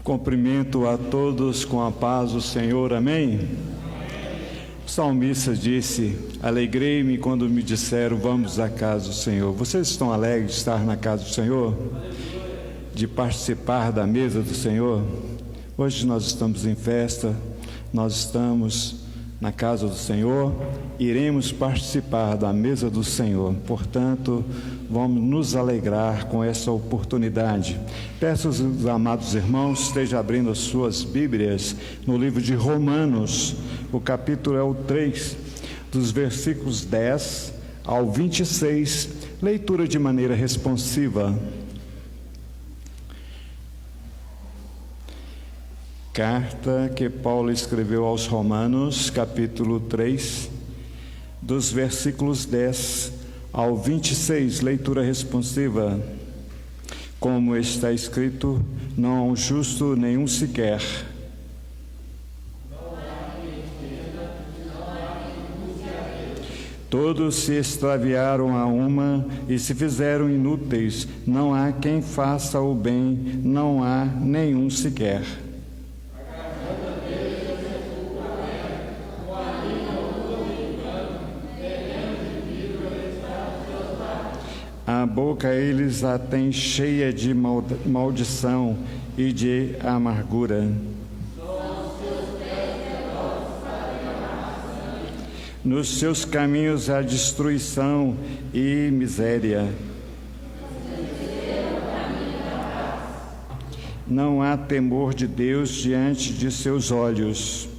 Cumprimento a todos com a paz do Senhor, amém? O salmista disse: alegrei-me quando me disseram, vamos à casa do Senhor. Vocês estão alegres de estar na casa do Senhor? De participar da mesa do Senhor? Hoje nós estamos em festa, nós estamos na casa do Senhor, iremos participar da mesa do Senhor. Portanto, vamos nos alegrar com essa oportunidade. Peço aos amados irmãos, estejam abrindo as suas Bíblias no livro de Romanos, o capítulo é o 3, dos versículos 10 ao 26, leitura de maneira responsiva. Carta que Paulo escreveu aos Romanos, capítulo 3, dos versículos 10 ao 26, leitura responsiva. Como está escrito, não há um justo nenhum sequer. Todos se extraviaram a uma e se fizeram inúteis. Não há quem faça o bem, não há nenhum sequer. A boca eles a têm cheia de maldição e de amargura. Nos seus caminhos há destruição e miséria. Não há temor de Deus diante de seus olhos.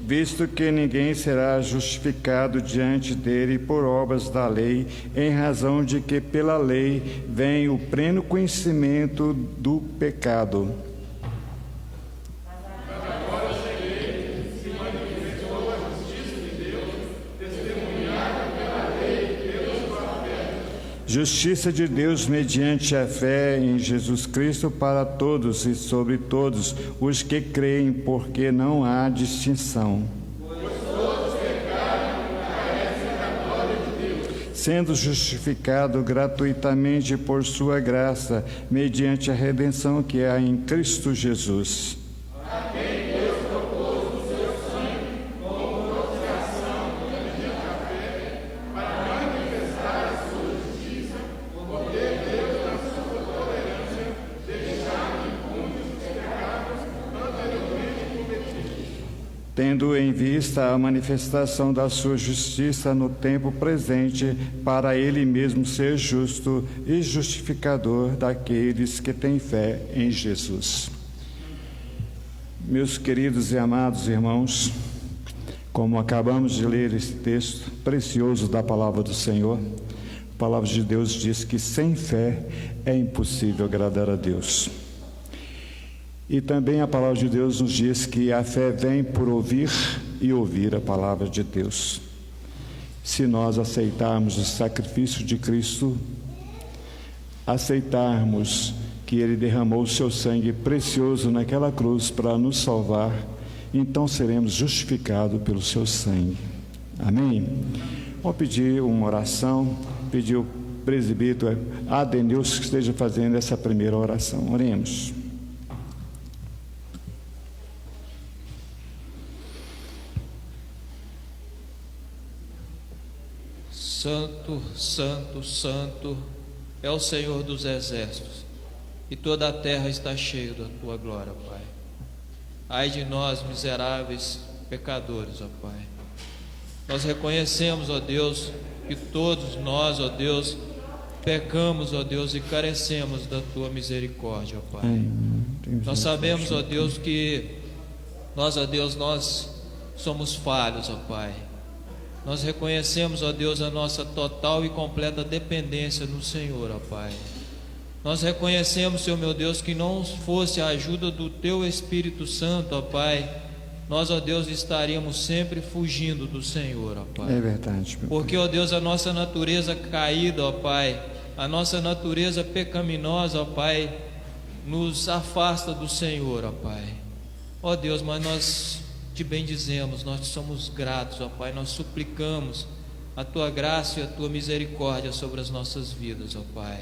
Visto que ninguém será justificado diante dele por obras da lei, em razão de que pela lei vem o pleno conhecimento do pecado. Justiça de Deus mediante a fé em Jesus Cristo para todos e sobre todos os que creem, porque não há distinção. Pois todos pecaram e carecem da glória de Deus. Sendo justificado gratuitamente por sua graça, mediante a redenção que há em Cristo Jesus. Tendo em vista a manifestação da sua justiça no tempo presente, para ele mesmo ser justo e justificador daqueles que têm fé em Jesus. Meus queridos e amados irmãos, como acabamos de ler esse texto precioso da palavra do Senhor, a palavra de Deus diz que sem fé é impossível agradar a Deus. E também a palavra de Deus nos diz que a fé vem por ouvir e ouvir a palavra de Deus. Se nós aceitarmos o sacrifício de Cristo, aceitarmos que Ele derramou o seu sangue precioso naquela cruz para nos salvar, então seremos justificados pelo seu sangue. Amém? Vou pedir uma oração, pedir o presbítero Adenilson que esteja fazendo essa primeira oração. Oremos. Santo, santo, santo é o Senhor dos exércitos, e toda a terra está cheia da tua glória, Pai. Ai de nós, miseráveis pecadores, ó Pai. Nós reconhecemos, ó Deus, que todos nós, ó Deus, pecamos, ó Deus, e carecemos da tua misericórdia, ó Pai. Nós sabemos, ó Deus, que nós, ó Deus, nós somos falhos, ó Pai. Nós reconhecemos, ó Deus, a nossa total e completa dependência no Senhor, ó Pai. Nós reconhecemos, Senhor meu Deus, que não fosse a ajuda do Teu Espírito Santo, ó Pai, nós, ó Deus, estaríamos sempre fugindo do Senhor, ó Pai. É verdade, meu Porque, ó Deus, a nossa natureza caída, ó Pai, a nossa natureza pecaminosa, ó Pai, nos afasta do Senhor, ó Pai. Ó Deus, mas nós te bendizemos, nós te somos gratos, ó Pai, nós suplicamos a tua graça e a tua misericórdia sobre as nossas vidas, ó Pai.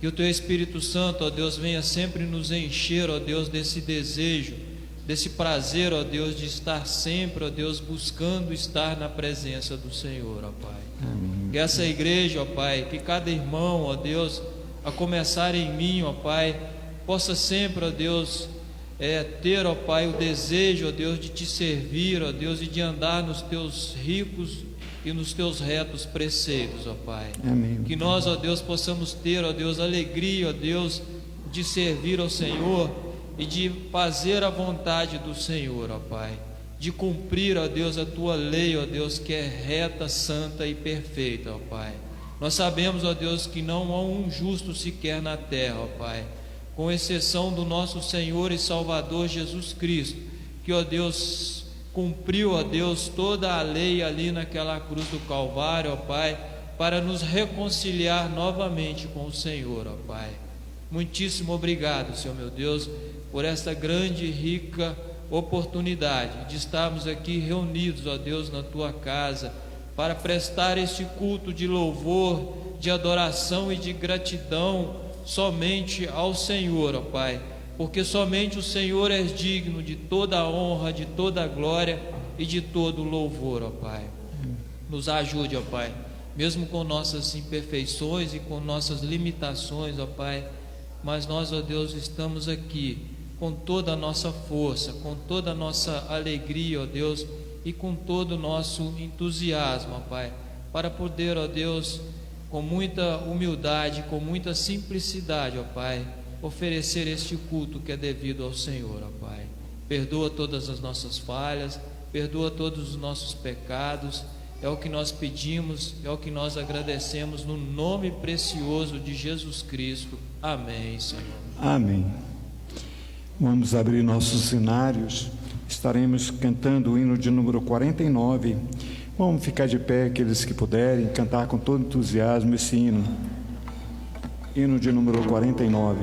Que o teu Espírito Santo, ó Deus, venha sempre nos encher, ó Deus, desse desejo, desse prazer, ó Deus, de estar sempre, ó Deus, buscando estar na presença do Senhor, ó Pai. Amém. Que essa igreja, ó Pai, que cada irmão, ó Deus, a começar em mim, ó Pai, possa sempre, ó Deus, ter, ó Pai, o desejo, ó Deus, de te servir, ó Deus, e de andar nos teus ricos e nos teus retos preceitos, ó Pai. Amém. Que nós, ó Deus, possamos ter, ó Deus, alegria, ó Deus, de servir ao Senhor e de fazer a vontade do Senhor, ó Pai. De cumprir, ó Deus, a tua lei, ó Deus, que é reta, santa e perfeita, ó Pai. Nós sabemos, ó Deus, que não há um justo sequer na terra, ó Pai, com exceção do nosso Senhor e Salvador Jesus Cristo, que, ó Deus, cumpriu, ó Deus, toda a lei ali naquela cruz do Calvário, ó Pai, para nos reconciliar novamente com o Senhor, ó Pai. Muitíssimo obrigado, Senhor meu Deus, por esta grande e rica oportunidade de estarmos aqui reunidos, ó Deus, na tua casa, para prestar este culto de louvor, de adoração e de gratidão somente ao Senhor, ó Pai, porque somente o Senhor é digno de toda a honra, de toda a glória e de todo o louvor, ó Pai. Nos ajude, ó Pai, mesmo com nossas imperfeições e com nossas limitações, ó Pai, mas nós, ó Deus, estamos aqui com toda a nossa força, com toda a nossa alegria, ó Deus, e com todo o nosso entusiasmo, ó Pai, para poder, ó Deus, com muita humildade, com muita simplicidade, ó Pai, oferecer este culto que é devido ao Senhor, ó Pai. Perdoa todas as nossas falhas, perdoa todos os nossos pecados, é o que nós pedimos, é o que nós agradecemos no nome precioso de Jesus Cristo. Amém, Senhor. Amém. Vamos abrir nossos cenários, estaremos cantando o hino de número 49. Vamos ficar de pé, aqueles que puderem, cantar com todo entusiasmo esse hino. Hino de número 49.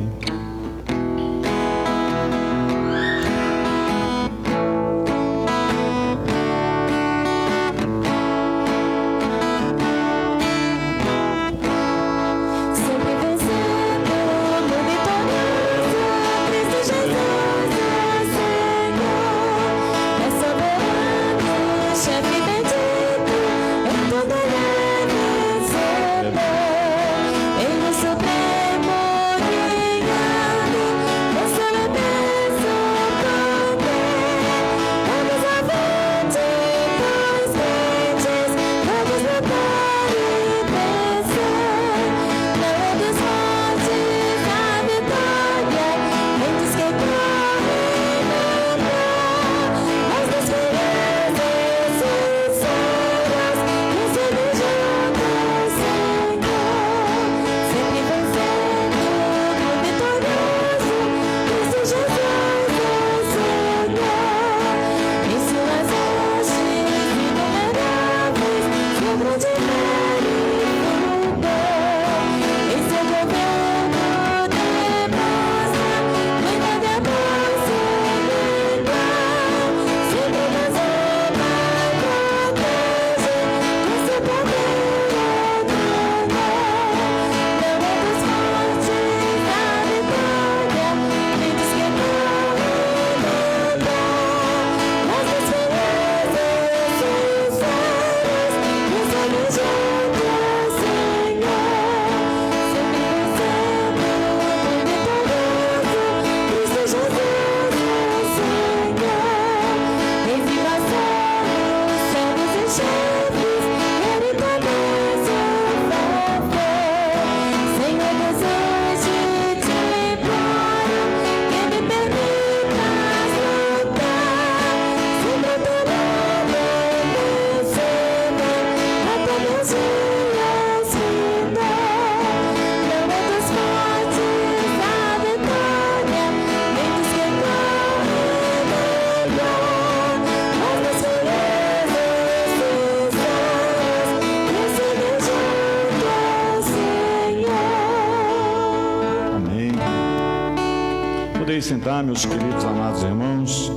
Podem sentar, meus queridos amados irmãos.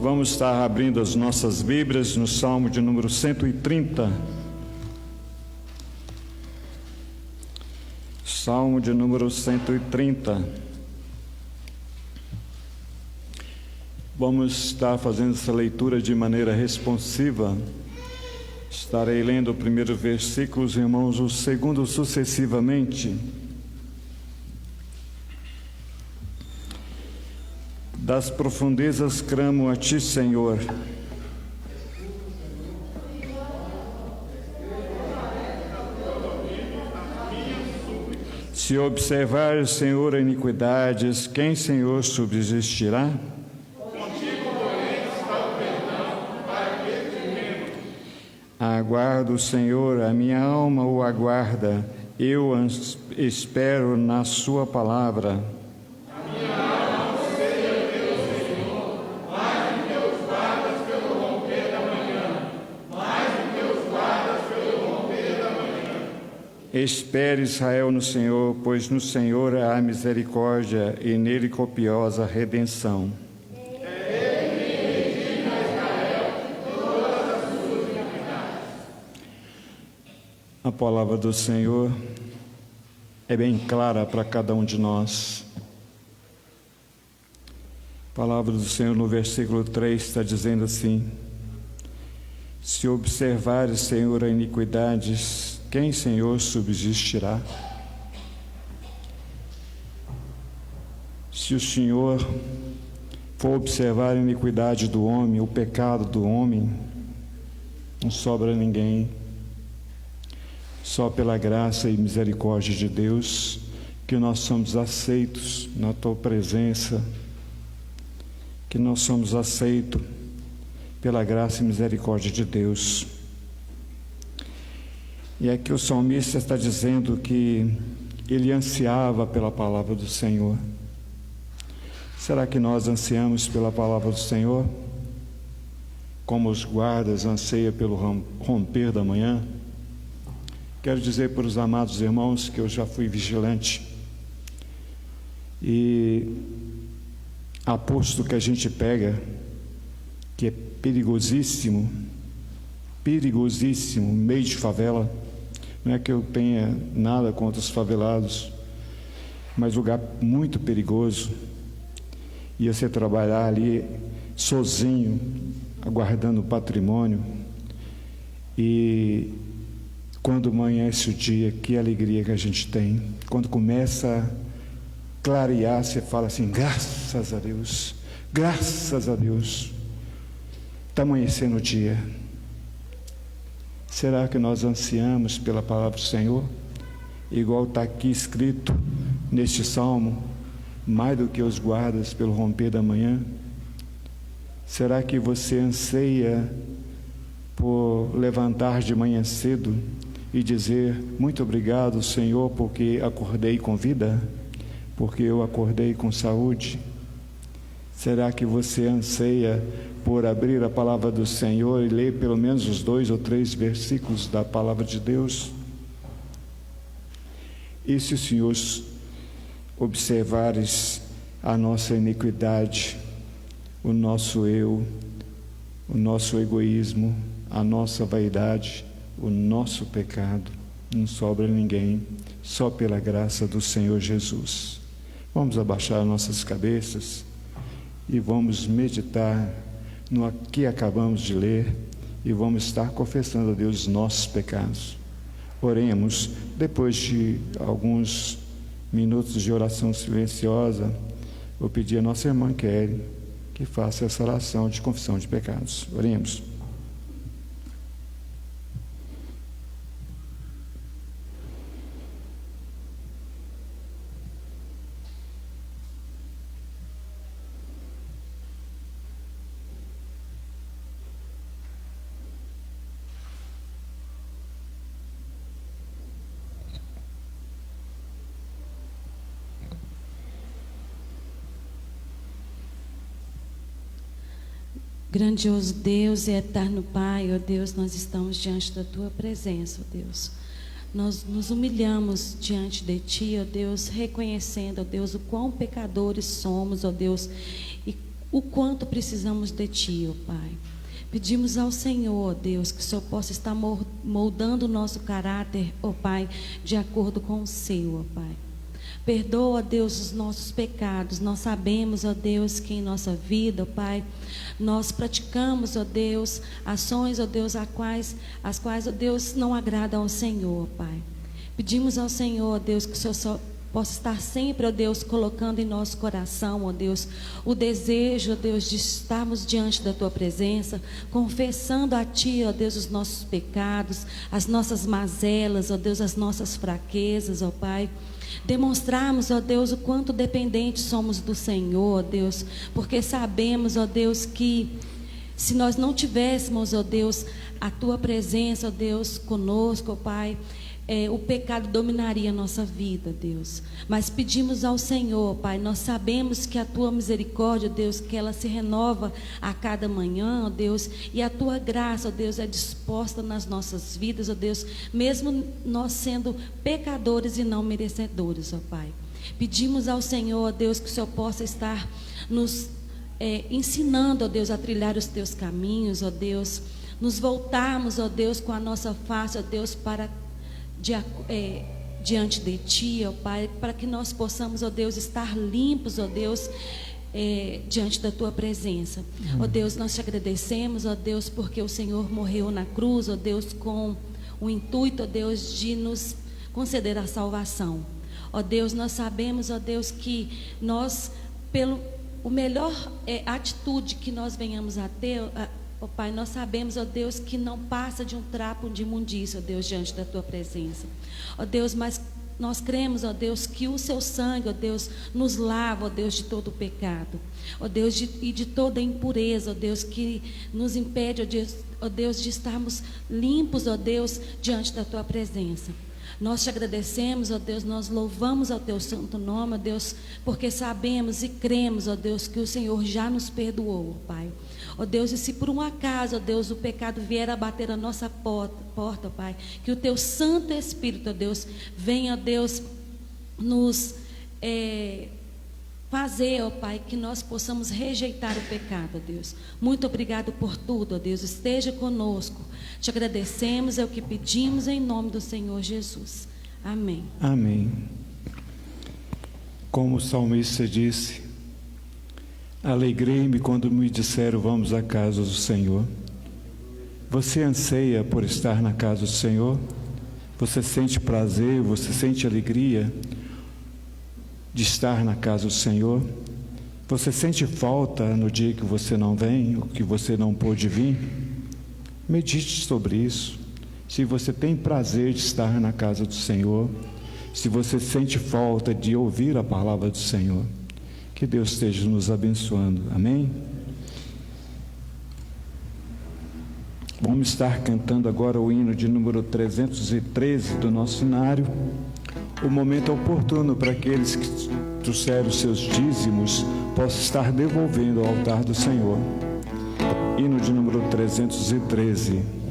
Vamos estar abrindo as nossas Bíblias no Salmo de número 130. Salmo de número 130. Vamos estar fazendo essa leitura de maneira responsiva. Estarei lendo o primeiro versículo, os irmãos, o segundo sucessivamente. Das profundezas clamo a Ti, Senhor. Se observar, Senhor, iniquidades, quem, Senhor, subsistirá? Aguardo, Senhor, a minha alma o aguarda, eu espero na Sua palavra. A minha alma anseia pelo Senhor, mais do que os guardas pelo romper da manhã, mais do que os guardas pelo romper da manhã. Espere, Israel, no Senhor, pois no Senhor há misericórdia e nele copiosa redenção. A palavra do Senhor é bem clara para cada um de nós. A palavra do Senhor no versículo 3 está dizendo assim: se observares, Senhor, a iniquidades, quem, Senhor, subsistirá? Se o Senhor for observar a iniquidade do homem, o pecado do homem, não sobra ninguém. Só pela graça e misericórdia de Deus que nós somos aceitos na Tua presença, que nós somos aceitos pela graça e misericórdia de Deus. E aqui o salmista está dizendo que ele ansiava pela palavra do Senhor. Será que nós ansiamos pela palavra do Senhor? Como os guardas anseiam pelo romper da manhã? Quero dizer para os amados irmãos que eu já fui vigilante e aposto que a gente pega, que é perigosíssimo, meio de favela. Não é que eu tenha nada contra os favelados, mas lugar muito perigoso. E você trabalhar ali sozinho, aguardando o patrimônio, e quando amanhece o dia, que alegria que a gente tem. Quando começa a clarear, você fala assim: graças a Deus, está amanhecendo o dia. Será que nós ansiamos pela palavra do Senhor? Igual está aqui escrito neste salmo, mais do que os guardas pelo romper da manhã? Será que você anseia por levantar de manhã cedo e dizer: muito obrigado, Senhor, porque acordei com vida, porque eu acordei com saúde? Será que você anseia por abrir a palavra do Senhor e ler pelo menos os 2 ou 3 versículos da palavra de Deus? E se o Senhor observares a nossa iniquidade, o nosso eu, o nosso egoísmo, a nossa vaidade, o nosso pecado, não sobra ninguém, só pela graça do Senhor Jesus. Vamos abaixar nossas cabeças e vamos meditar no que acabamos de ler e vamos estar confessando a Deus os nossos pecados. Oremos. Depois de alguns minutos de oração silenciosa, vou pedir a nossa irmã Kelly que faça essa oração de confissão de pecados. Oremos. Grandioso Deus e eterno Pai, ó Deus, nós estamos diante da Tua presença, ó Deus. Nós nos humilhamos diante de Ti, ó Deus, reconhecendo, ó Deus, o quão pecadores somos, ó Deus, e o quanto precisamos de Ti, ó Pai. Pedimos ao Senhor, ó Deus, que o Senhor possa estar moldando o nosso caráter, ó Pai, de acordo com o Seu, ó Pai. Perdoa, ó Deus, os nossos pecados. Nós sabemos, ó Deus, que em nossa vida, ó Pai, nós praticamos, ó Deus, ações, ó Deus, as quais, ó Deus, não agradam ao Senhor, ó Pai. Pedimos ao Senhor, ó Deus, que o Senhor só possa estar sempre, ó Deus, colocando em nosso coração, ó Deus, o desejo, ó Deus, de estarmos diante da Tua presença, confessando a Ti, ó Deus, os nossos pecados, as nossas mazelas, ó Deus, as nossas fraquezas, ó Pai. Demonstrarmos, ó Deus, o quanto dependentes somos do Senhor, ó Deus, porque sabemos, ó Deus, que se nós não tivéssemos, ó Deus, a Tua presença, ó Deus, conosco, ó Pai, o pecado dominaria a nossa vida, Deus. Mas pedimos ao Senhor, Pai, nós sabemos que a Tua misericórdia, Deus, que ela se renova a cada manhã, ó Deus, e a Tua graça, ó Deus, é disposta nas nossas vidas, ó Deus, mesmo nós sendo pecadores e não merecedores, ó Pai. Pedimos ao Senhor, ó Deus, que o Senhor possa estar nos ensinando, ó Deus, a trilhar os Teus caminhos, ó Deus, nos voltarmos, ó Deus, com a nossa face, ó Deus, para diante de Ti, ó Pai, para que nós possamos, ó Deus, estar limpos, ó Deus, diante da Tua presença. Ó Deus, nós Te agradecemos, ó Deus, porque o Senhor morreu na cruz, ó Deus, com o intuito, ó Deus, de nos conceder a salvação. Ó Deus, nós sabemos, ó Deus, que nós, o melhor atitude que nós venhamos a ter, ó Pai, nós sabemos, ó Deus, que não passa de um trapo de imundícia, ó Deus, diante da Tua presença. Ó Deus, mas nós cremos, ó Deus, que o Seu sangue, ó Deus, nos lava, ó Deus, de todo o pecado. Ó Deus, e de toda a impureza, ó Deus, que nos impede, ó Deus, de estarmos limpos, ó Deus, diante da Tua presença. Nós Te agradecemos, ó Deus, nós louvamos ao Teu santo nome, ó Deus, porque sabemos e cremos, ó Deus, que o Senhor já nos perdoou, ó Pai. Ó Deus, e se por um acaso, ó Deus, o pecado vier a bater a nossa porta, ó Pai, que o Teu Santo Espírito, ó Deus, venha, ó Deus, nos fazer, ó Pai, que nós possamos rejeitar o pecado, ó Deus. Muito obrigado por tudo, ó Deus, esteja conosco. Te agradecemos, é o que pedimos em nome do Senhor Jesus. Amém. Amém. Como o salmista disse: alegrei-me quando me disseram, vamos à casa do Senhor. Você anseia por estar na casa do Senhor? Você sente prazer, você sente alegria de estar na casa do Senhor? Você sente falta no dia que você não vem, ou que você não pôde vir? Medite sobre isso. Se você tem prazer de estar na casa do Senhor, se você sente falta de ouvir a palavra do Senhor, que Deus esteja nos abençoando. Amém? Vamos estar cantando agora o hino de número 313 do nosso cenário. O momento oportuno para aqueles que trouxeram seus dízimos possam estar devolvendo ao altar do Senhor. Hino de número 313.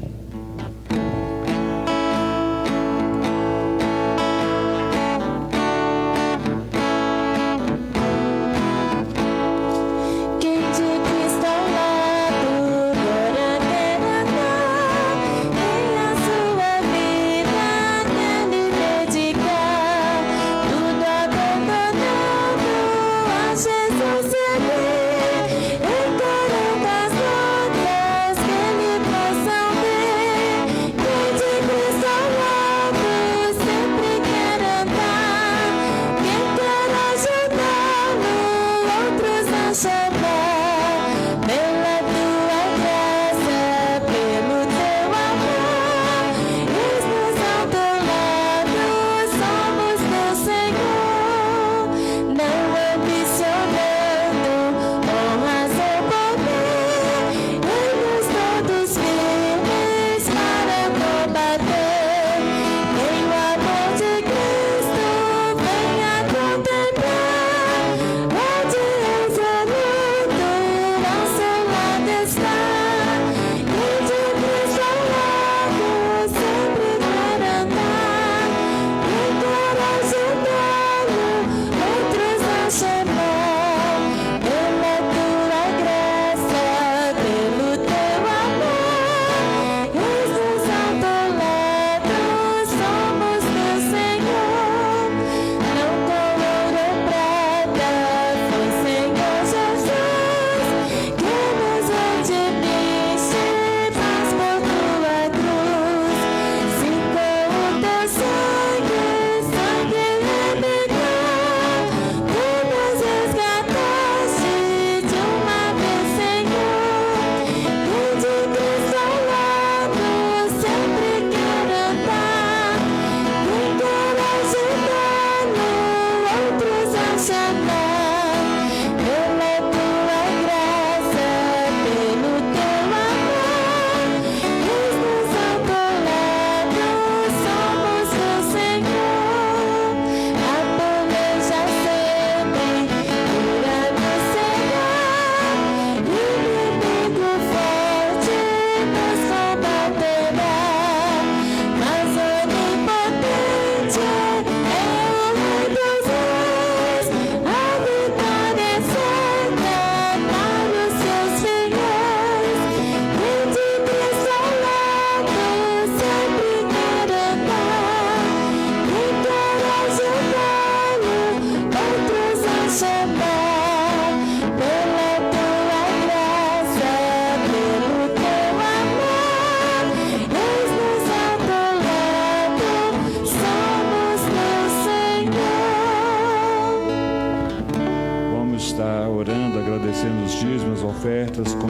Em 40 outras que me possam ver.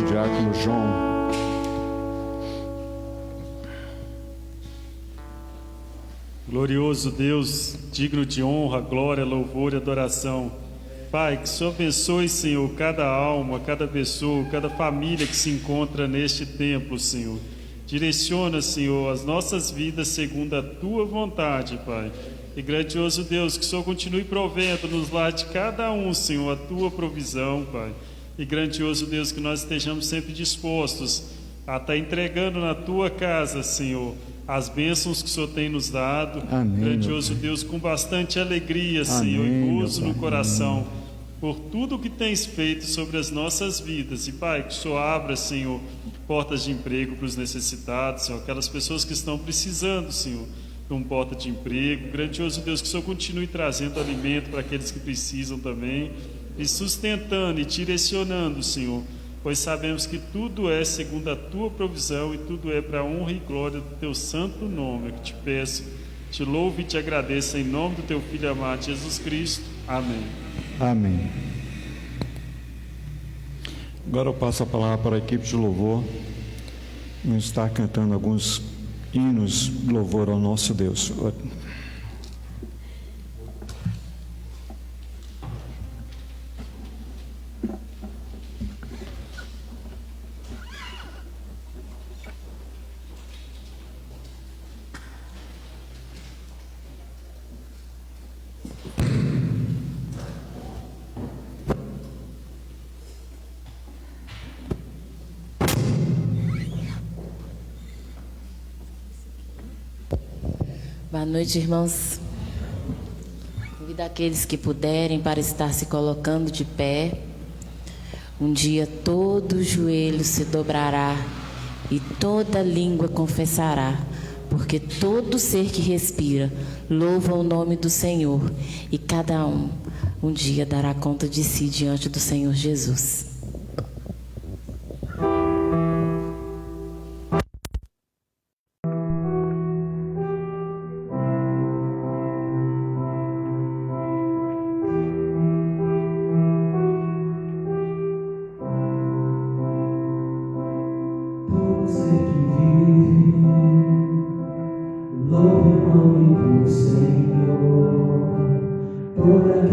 Diácono João. Glorioso Deus, digno de honra, glória, louvor e adoração. Pai, que o Senhor abençoe, Senhor, cada alma, cada pessoa, cada família que se encontra neste templo, Senhor. Direciona, Senhor, as nossas vidas segundo a Tua vontade, Pai. E grandioso Deus, que o Senhor continue provendo nos lares de cada um, Senhor, a Tua provisão, Pai. E grandioso Deus, que nós estejamos sempre dispostos a estar entregando na Tua casa, Senhor, as bênçãos que o Senhor tem nos dado. Amém, grandioso Deus, com bastante alegria, Senhor, Amém, e gozo no coração. Amém. Por tudo que tens feito sobre as nossas vidas. E, Pai, que o Senhor abra, Senhor, portas de emprego para os necessitados, Senhor, aquelas pessoas que estão precisando, Senhor, de uma porta de emprego. Grandioso Deus, que o Senhor continue trazendo alimento para aqueles que precisam também, e sustentando e direcionando, Senhor, pois sabemos que tudo é segundo a Tua provisão e tudo é para a honra e glória do Teu santo nome. Eu te peço, te louvo e te agradeço em nome do Teu Filho amado Jesus Cristo. Amém. Amém. Agora eu passo a palavra para a equipe de louvor. Vamos estar cantando alguns hinos de louvor ao nosso Deus. Boa noite, irmãos. Convido aqueles que puderem para estar se colocando de pé. Um dia todo joelho se dobrará e toda língua confessará, porque todo ser que respira louva o nome do Senhor, e cada um dia dará conta de si diante do Senhor Jesus. Confessar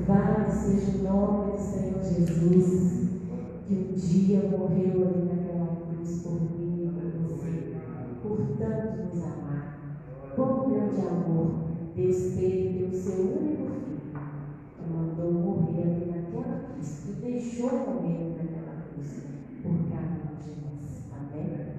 Louvado seja o nome do Senhor Jesus, que um dia morreu ali naquela cruz por mim e por você, por tanto nos amar. Quão grande amor Deus teve pelo seu único filho, que mandou morrer ali naquela cruz, que deixou morrer naquela cruz, por cada um de nós. Amém?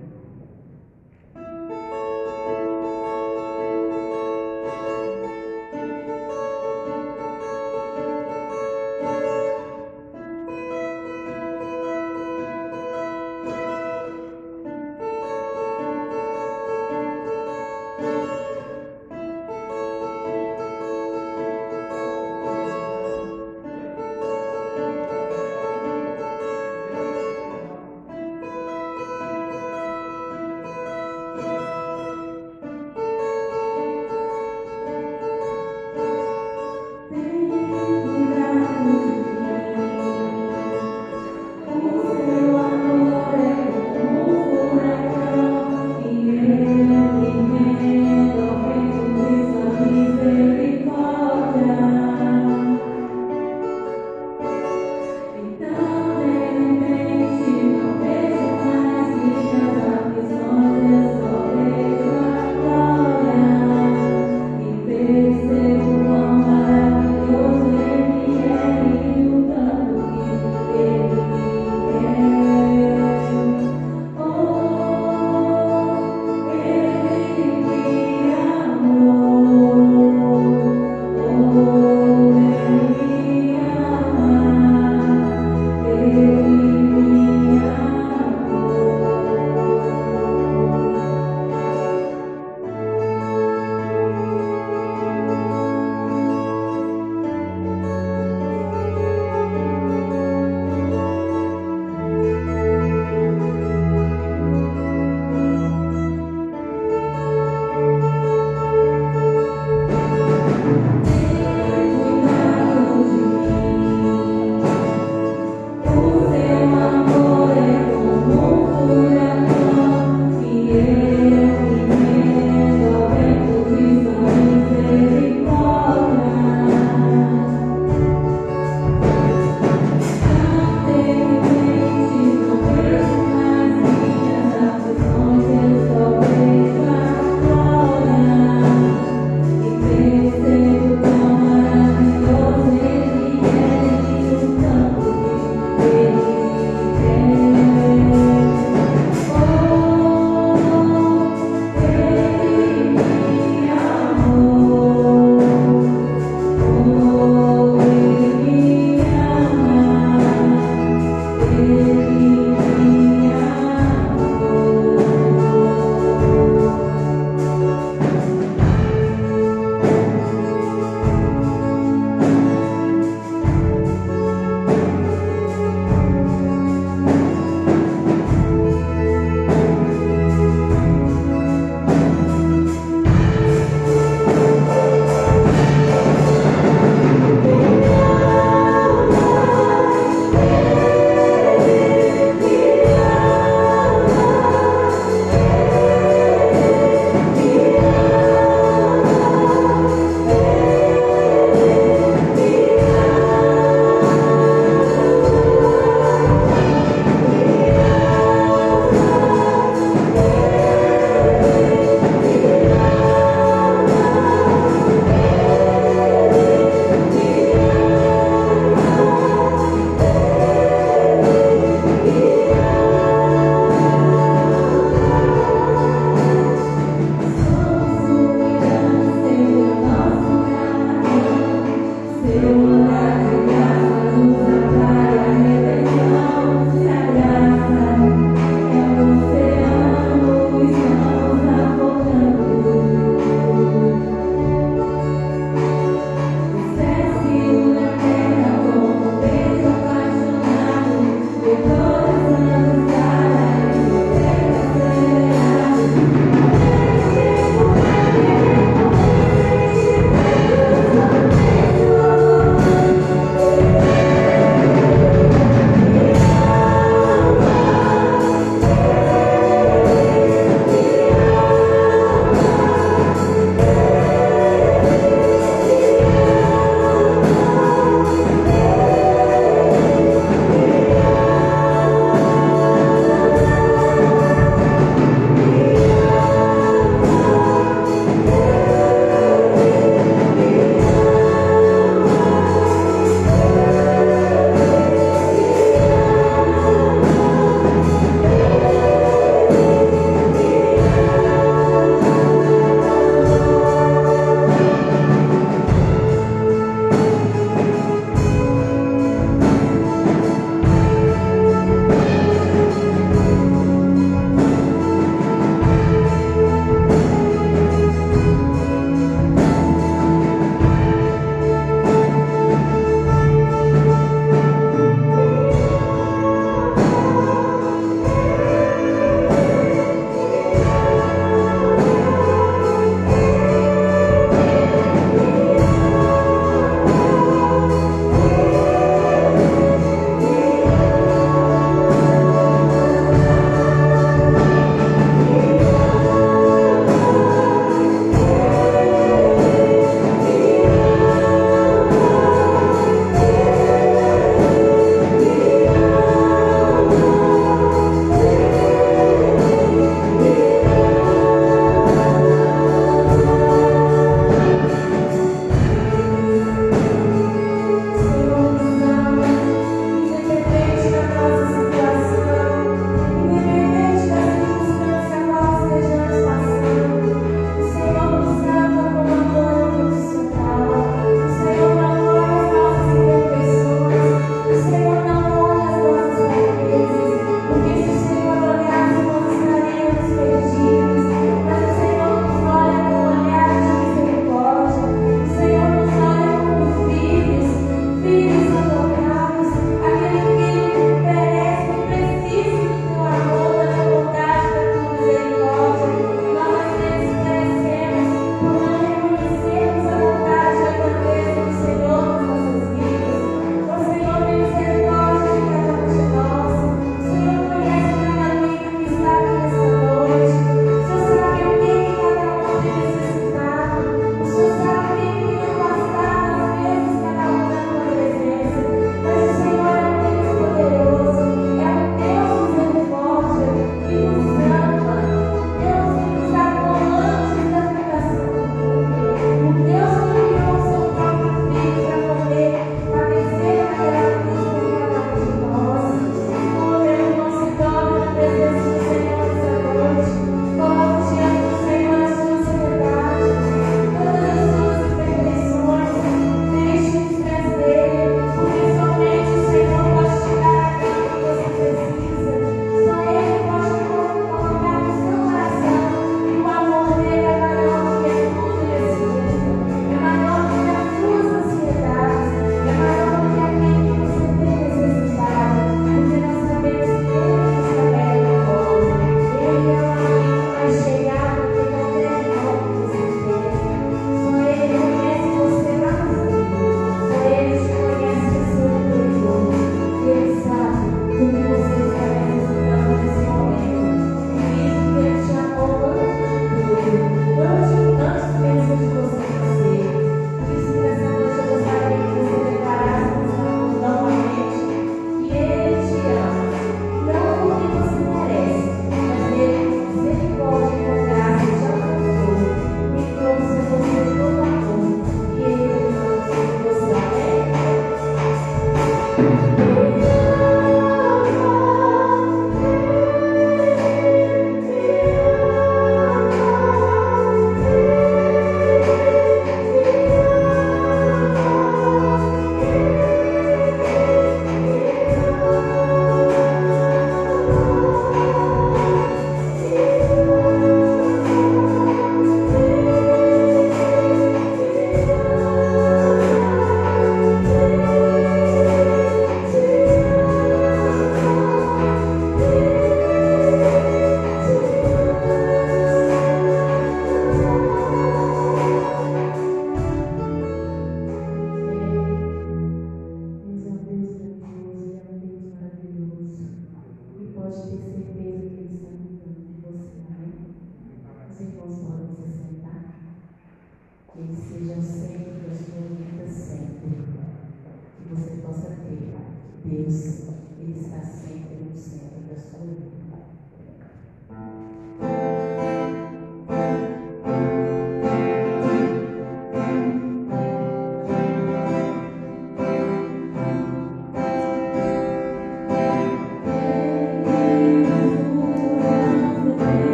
você possa ter. Deus, Ele está sempre no centro da sua vida.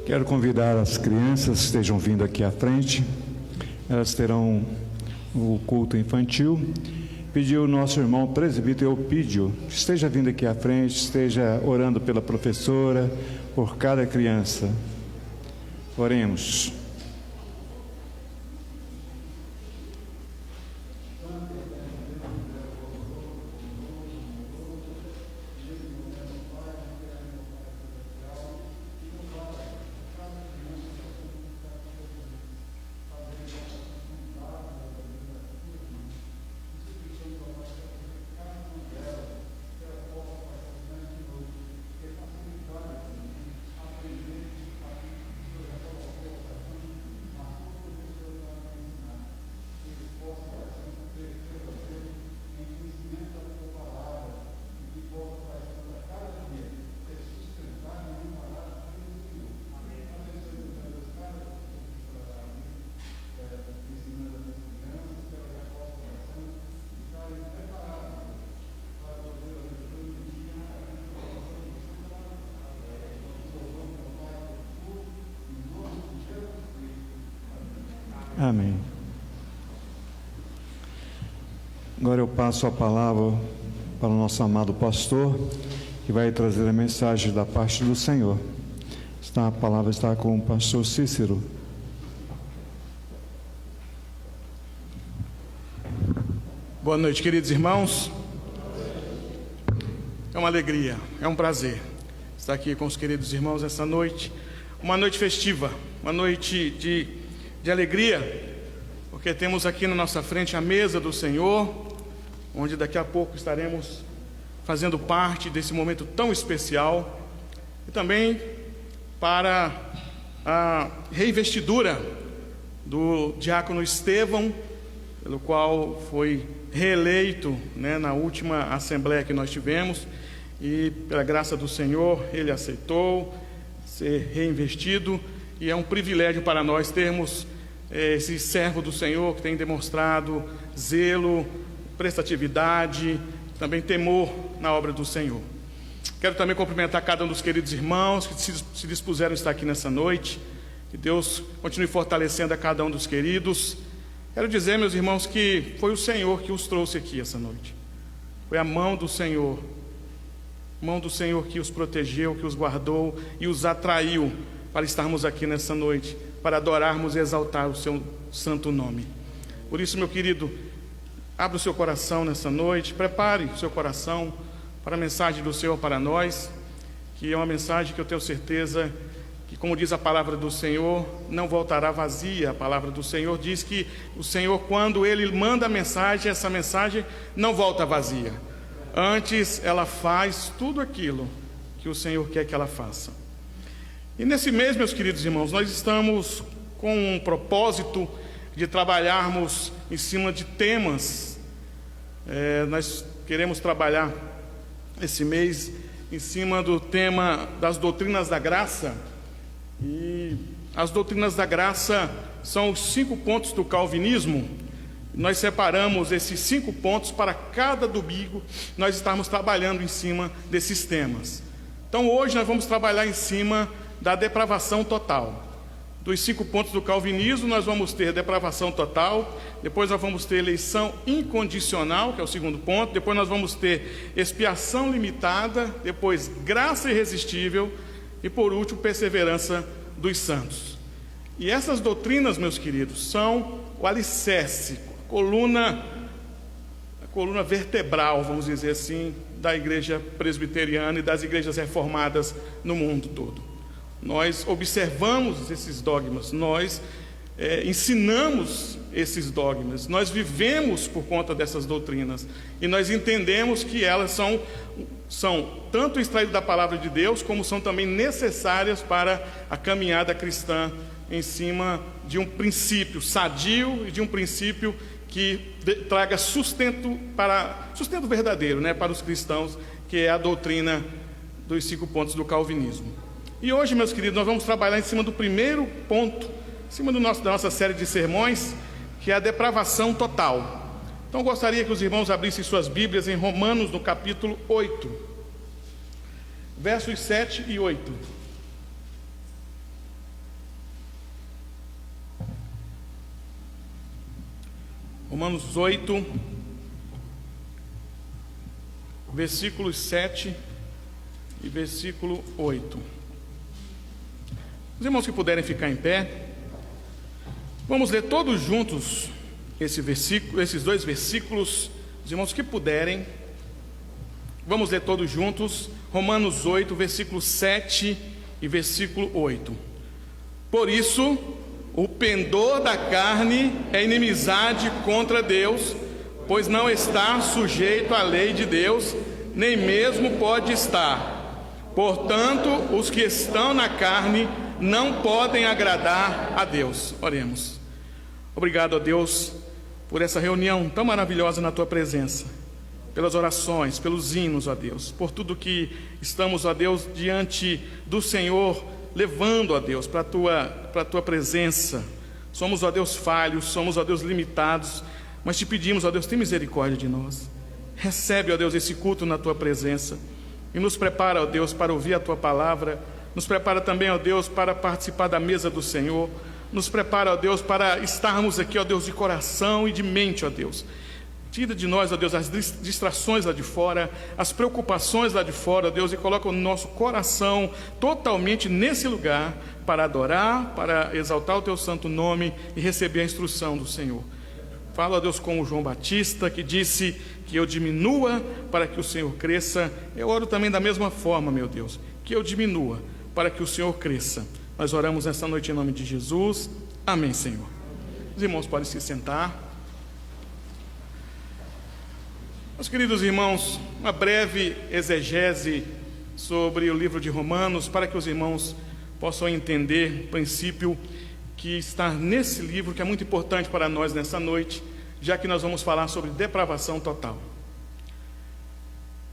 Quero convidar as crianças que estejam vindo aqui à frente. Elas terão o culto infantil. Pedir ao nosso irmão presbítero Eupídio que esteja vindo aqui à frente, esteja orando pela professora, por cada criança. Oremos. Amém. Agora eu passo a palavra para o nosso amado pastor, que vai trazer a mensagem da parte do Senhor. A palavra está com o pastor Cícero. Boa noite, queridos irmãos. É uma alegria, é um prazer estar aqui com os queridos irmãos essa noite. Uma noite festiva, uma noite de alegria, porque temos aqui na nossa frente a mesa do Senhor, onde daqui a pouco estaremos fazendo parte desse momento tão especial, e também para a reinvestidura do diácono Estevão, pelo qual foi reeleito, na última assembleia que nós tivemos, e pela graça do Senhor ele aceitou ser reinvestido, e é um privilégio para nós termos esse servo do Senhor que tem demonstrado zelo, prestatividade, também temor na obra do Senhor. Quero também cumprimentar cada um dos queridos irmãos que se dispuseram a estar aqui nessa noite. Que Deus continue fortalecendo a cada um dos queridos. Quero dizer, meus irmãos, que foi o Senhor que os trouxe aqui essa noite. Foi a mão do Senhor que os protegeu, que os guardou e os atraiu para estarmos aqui nessa noite, para adorarmos e exaltar o seu santo nome. Por isso, meu querido, abra o seu coração nessa noite, prepare o seu coração para a mensagem do Senhor para nós, que é uma mensagem que eu tenho certeza que, como diz a palavra do Senhor, não voltará vazia. A palavra do Senhor diz que o Senhor, quando Ele manda a mensagem, essa mensagem não volta vazia. Antes, ela faz tudo aquilo que o Senhor quer que ela faça. E nesse mês, meus queridos irmãos, nós estamos com um propósito de trabalharmos em cima de temas. Nós queremos trabalhar esse mês em cima do tema das doutrinas da graça. E as doutrinas da graça são os 5 pontos do calvinismo. Nós separamos esses 5 pontos para cada domingo nós estarmos trabalhando em cima desses temas. Então hoje nós vamos trabalhar em cima da depravação total. Dos 5 pontos do calvinismo, nós vamos ter depravação total, depois nós vamos ter eleição incondicional, que é o 2º ponto, depois nós vamos ter expiação limitada, depois graça irresistível e, por último, perseverança dos santos. E essas doutrinas, meus queridos, são o alicerce, a coluna vertebral, vamos dizer assim, da igreja presbiteriana e das igrejas reformadas no mundo todo. Nós observamos esses dogmas, nós ensinamos esses dogmas, nós vivemos por conta dessas doutrinas e nós entendemos que elas são tanto extraídas da palavra de Deus, como são também necessárias para a caminhada cristã em cima de um princípio sadio e de um princípio que traga sustento verdadeiro, para os cristãos, que é a doutrina dos 5 pontos do calvinismo. E hoje, meus queridos, nós vamos trabalhar em cima do primeiro ponto, em cima da nossa série de sermões, que é a depravação total. Então, eu gostaria que os irmãos abrissem suas Bíblias em Romanos, no capítulo 8, versos 7 e 8. Romanos 8, versículos 7 e versículo 8. Os irmãos que puderem ficar em pé, vamos ler todos juntos esses dois versículos. Os irmãos que puderem, vamos ler todos juntos. Romanos 8, versículo 7 e versículo 8. Por isso, o pendor da carne é inimizade contra Deus, pois não está sujeito à lei de Deus, nem mesmo pode estar. Portanto, os que estão na carne não podem agradar a Deus. Oremos. Obrigado, ó Deus, por essa reunião tão maravilhosa na Tua presença, pelas orações, pelos hinos, ó Deus, por tudo que estamos, ó Deus, diante do Senhor, levando, ó Deus, para a Tua presença. Somos, ó Deus, falhos, somos, ó Deus, limitados, mas Te pedimos, ó Deus, tem misericórdia de nós. Recebe, ó Deus, esse culto na Tua presença e nos prepara, ó Deus, para ouvir a Tua palavra. Nos prepara também, ó Deus, para participar da mesa do Senhor. Nos prepara, ó Deus, para estarmos aqui, ó Deus, de coração e de mente, ó Deus. Tira de nós, ó Deus, as distrações lá de fora, as preocupações lá de fora, ó Deus, e coloca o nosso coração totalmente nesse lugar para adorar, para exaltar o Teu santo nome e receber a instrução do Senhor. Fala, ó Deus, com o João Batista, que disse que eu diminua para que o Senhor cresça. Eu oro também da mesma forma, meu Deus, que eu diminua para que o Senhor cresça. Nós oramos nesta noite em nome de Jesus. Amém, Senhor. Os irmãos podem se sentar. Meus queridos irmãos, uma breve exegese sobre o livro de Romanos, para que os irmãos possam entender o princípio que está nesse livro, que é muito importante para nós nessa noite, já que nós vamos falar sobre depravação total.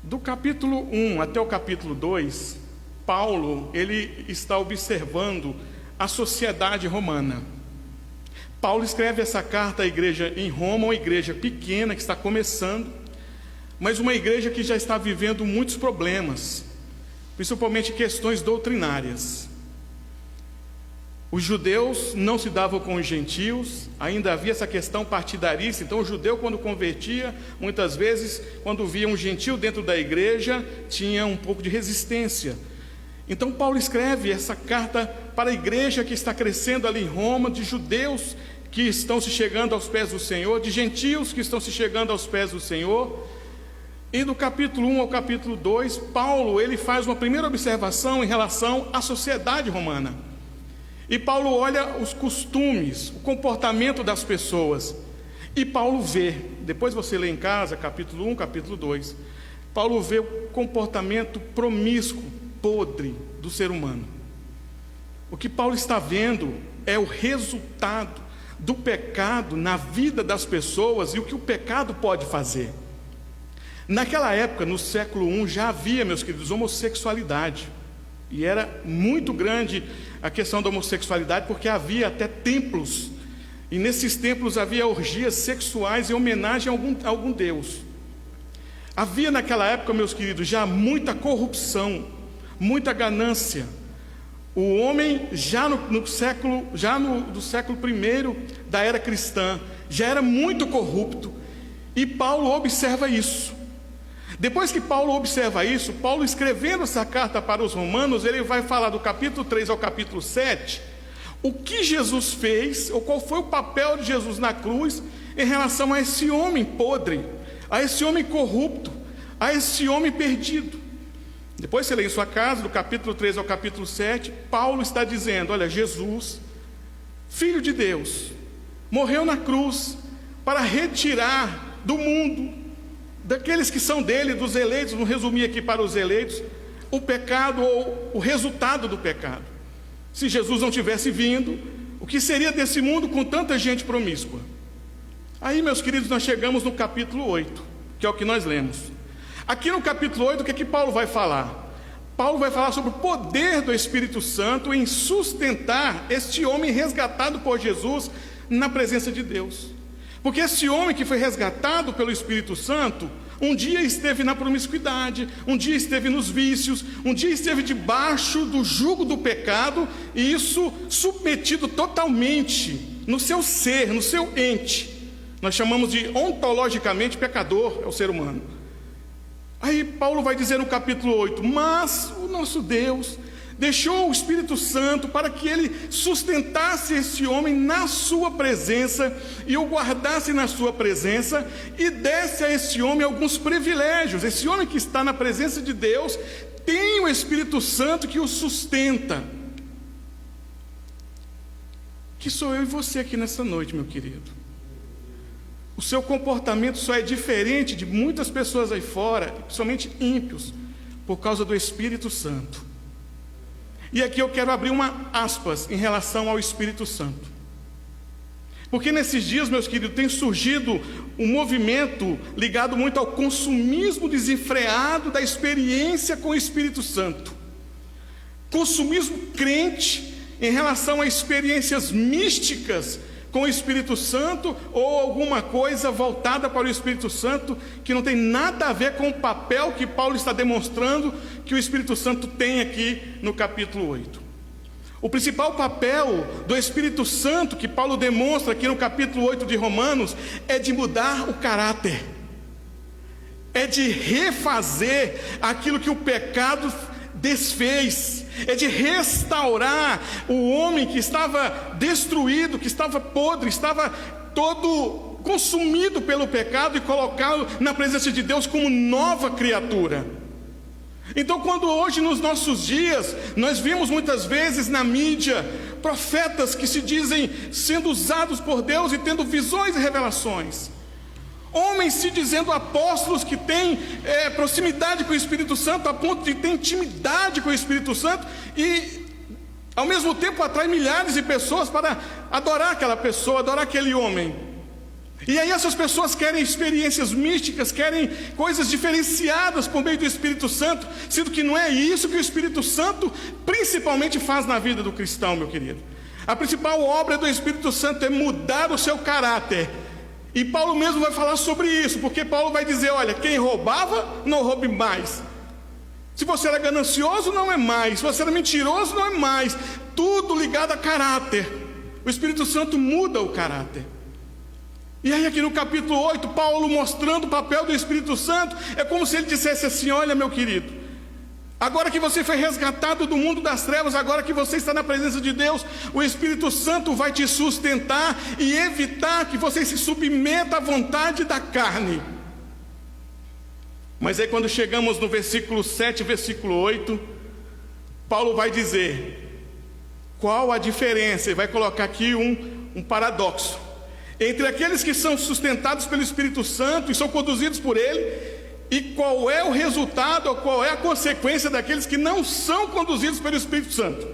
Do capítulo 1 até o capítulo 2, Paulo, ele está observando a sociedade romana. Paulo escreve essa carta à igreja em Roma, uma igreja pequena que está começando, mas uma igreja que já está vivendo muitos problemas, principalmente questões doutrinárias. Os judeus não se davam com os gentios, ainda havia essa questão partidarista. Então o judeu, quando convertia, muitas vezes, quando via um gentio dentro da igreja, tinha um pouco de resistência. Então Paulo escreve essa carta para a igreja que está crescendo ali em Roma, de judeus que estão se chegando aos pés do Senhor, de gentios que estão se chegando aos pés do Senhor. E do capítulo 1 ao capítulo 2, Paulo, ele faz uma primeira observação em relação à sociedade romana. E Paulo olha os costumes, o comportamento das pessoas. E Paulo vê, depois você lê em casa, capítulo 1, capítulo 2, Paulo vê o comportamento promíscuo, podre do ser humano. O que Paulo está vendo é o resultado do pecado na vida das pessoas e o que o pecado pode fazer. Naquela época, no século I, já havia, meus queridos, homossexualidade. E era muito grande a questão da homossexualidade, porque havia até templos. E nesses templos havia orgias sexuais em homenagem a algum deus. Havia naquela época, meus queridos, já muita corrupção, muita ganância. O homem já do século I da era cristã já era muito corrupto. E Paulo observa isso. Depois que Paulo observa isso, Paulo, escrevendo essa carta para os romanos, ele vai falar do capítulo 3 ao capítulo 7, o que Jesus fez, ou qual foi o papel de Jesus na cruz em relação a esse homem podre, a esse homem corrupto, a esse homem perdido. Depois você lê em sua casa, do capítulo 3 ao capítulo 7, Paulo está dizendo, olha, Jesus, Filho de Deus, morreu na cruz para retirar do mundo, daqueles que são dele, dos eleitos, vamos resumir aqui para os eleitos, o pecado ou o resultado do pecado. Se Jesus não tivesse vindo, o que seria desse mundo com tanta gente promíscua? Aí, meus queridos, nós chegamos no capítulo 8, que é o que nós lemos. Aqui no capítulo 8, o que é que Paulo vai falar? Paulo vai falar sobre o poder do Espírito Santo em sustentar este homem resgatado por Jesus na presença de Deus. Porque esse homem que foi resgatado pelo Espírito Santo, um dia esteve na promiscuidade, um dia esteve nos vícios, um dia esteve debaixo do jugo do pecado, e isso submetido totalmente no seu ser, no seu ente. Nós chamamos de ontologicamente pecador, é o ser humano. Aí Paulo vai dizer no capítulo 8: mas o nosso Deus deixou o Espírito Santo para que ele sustentasse esse homem na sua presença e o guardasse na sua presença e desse a esse homem alguns privilégios. Esse homem que está na presença de Deus tem o Espírito Santo que o sustenta. Que sou eu e você aqui nessa noite, meu querido. O seu comportamento só é diferente de muitas pessoas aí fora, principalmente ímpios, por causa do Espírito Santo. E aqui eu quero abrir uma aspas em relação ao Espírito Santo. Porque nesses dias, meus queridos, tem surgido um movimento ligado muito ao consumismo desenfreado da experiência com o Espírito Santo. Consumismo crente em relação a experiências místicas com o Espírito Santo, ou alguma coisa voltada para o Espírito Santo que não tem nada a ver com o papel que Paulo está demonstrando que o Espírito Santo tem aqui no capítulo 8. O principal papel do Espírito Santo que Paulo demonstra aqui no capítulo 8 de Romanos é de mudar o caráter, é de refazer aquilo que o pecado desfez, é de restaurar o homem que estava destruído, que estava podre, estava todo consumido pelo pecado, e colocá-lo na presença de Deus como nova criatura. Então, quando hoje nos nossos dias nós vimos muitas vezes na mídia profetas que se dizem sendo usados por Deus e tendo visões e revelações, homens se dizendo apóstolos que têm proximidade com o Espírito Santo, a ponto de ter intimidade com o Espírito Santo, e ao mesmo tempo atrai milhares de pessoas para adorar aquela pessoa, adorar aquele homem. E aí essas pessoas querem experiências místicas, querem coisas diferenciadas por meio do Espírito Santo, sendo que não é isso que o Espírito Santo principalmente faz na vida do cristão, meu querido. A principal obra do Espírito Santo é mudar o seu caráter. E Paulo mesmo vai falar sobre isso, porque Paulo vai dizer: olha, quem roubava, não roube mais. Se você era ganancioso, não é mais. Se você era mentiroso, não é mais. Tudo ligado a caráter. O Espírito Santo muda o caráter. E aí aqui no capítulo 8, Paulo mostrando o papel do Espírito Santo, é como se ele dissesse assim: olha, meu querido, agora que você foi resgatado do mundo das trevas, agora que você está na presença de Deus, o Espírito Santo vai te sustentar e evitar que você se submeta à vontade da carne. Mas aí quando chegamos no versículo 7, versículo 8, Paulo vai dizer qual a diferença, e vai colocar aqui um paradoxo entre aqueles que são sustentados pelo Espírito Santo e são conduzidos por ele, e qual é o resultado, ou qual é a consequência daqueles que não são conduzidos pelo Espírito Santo.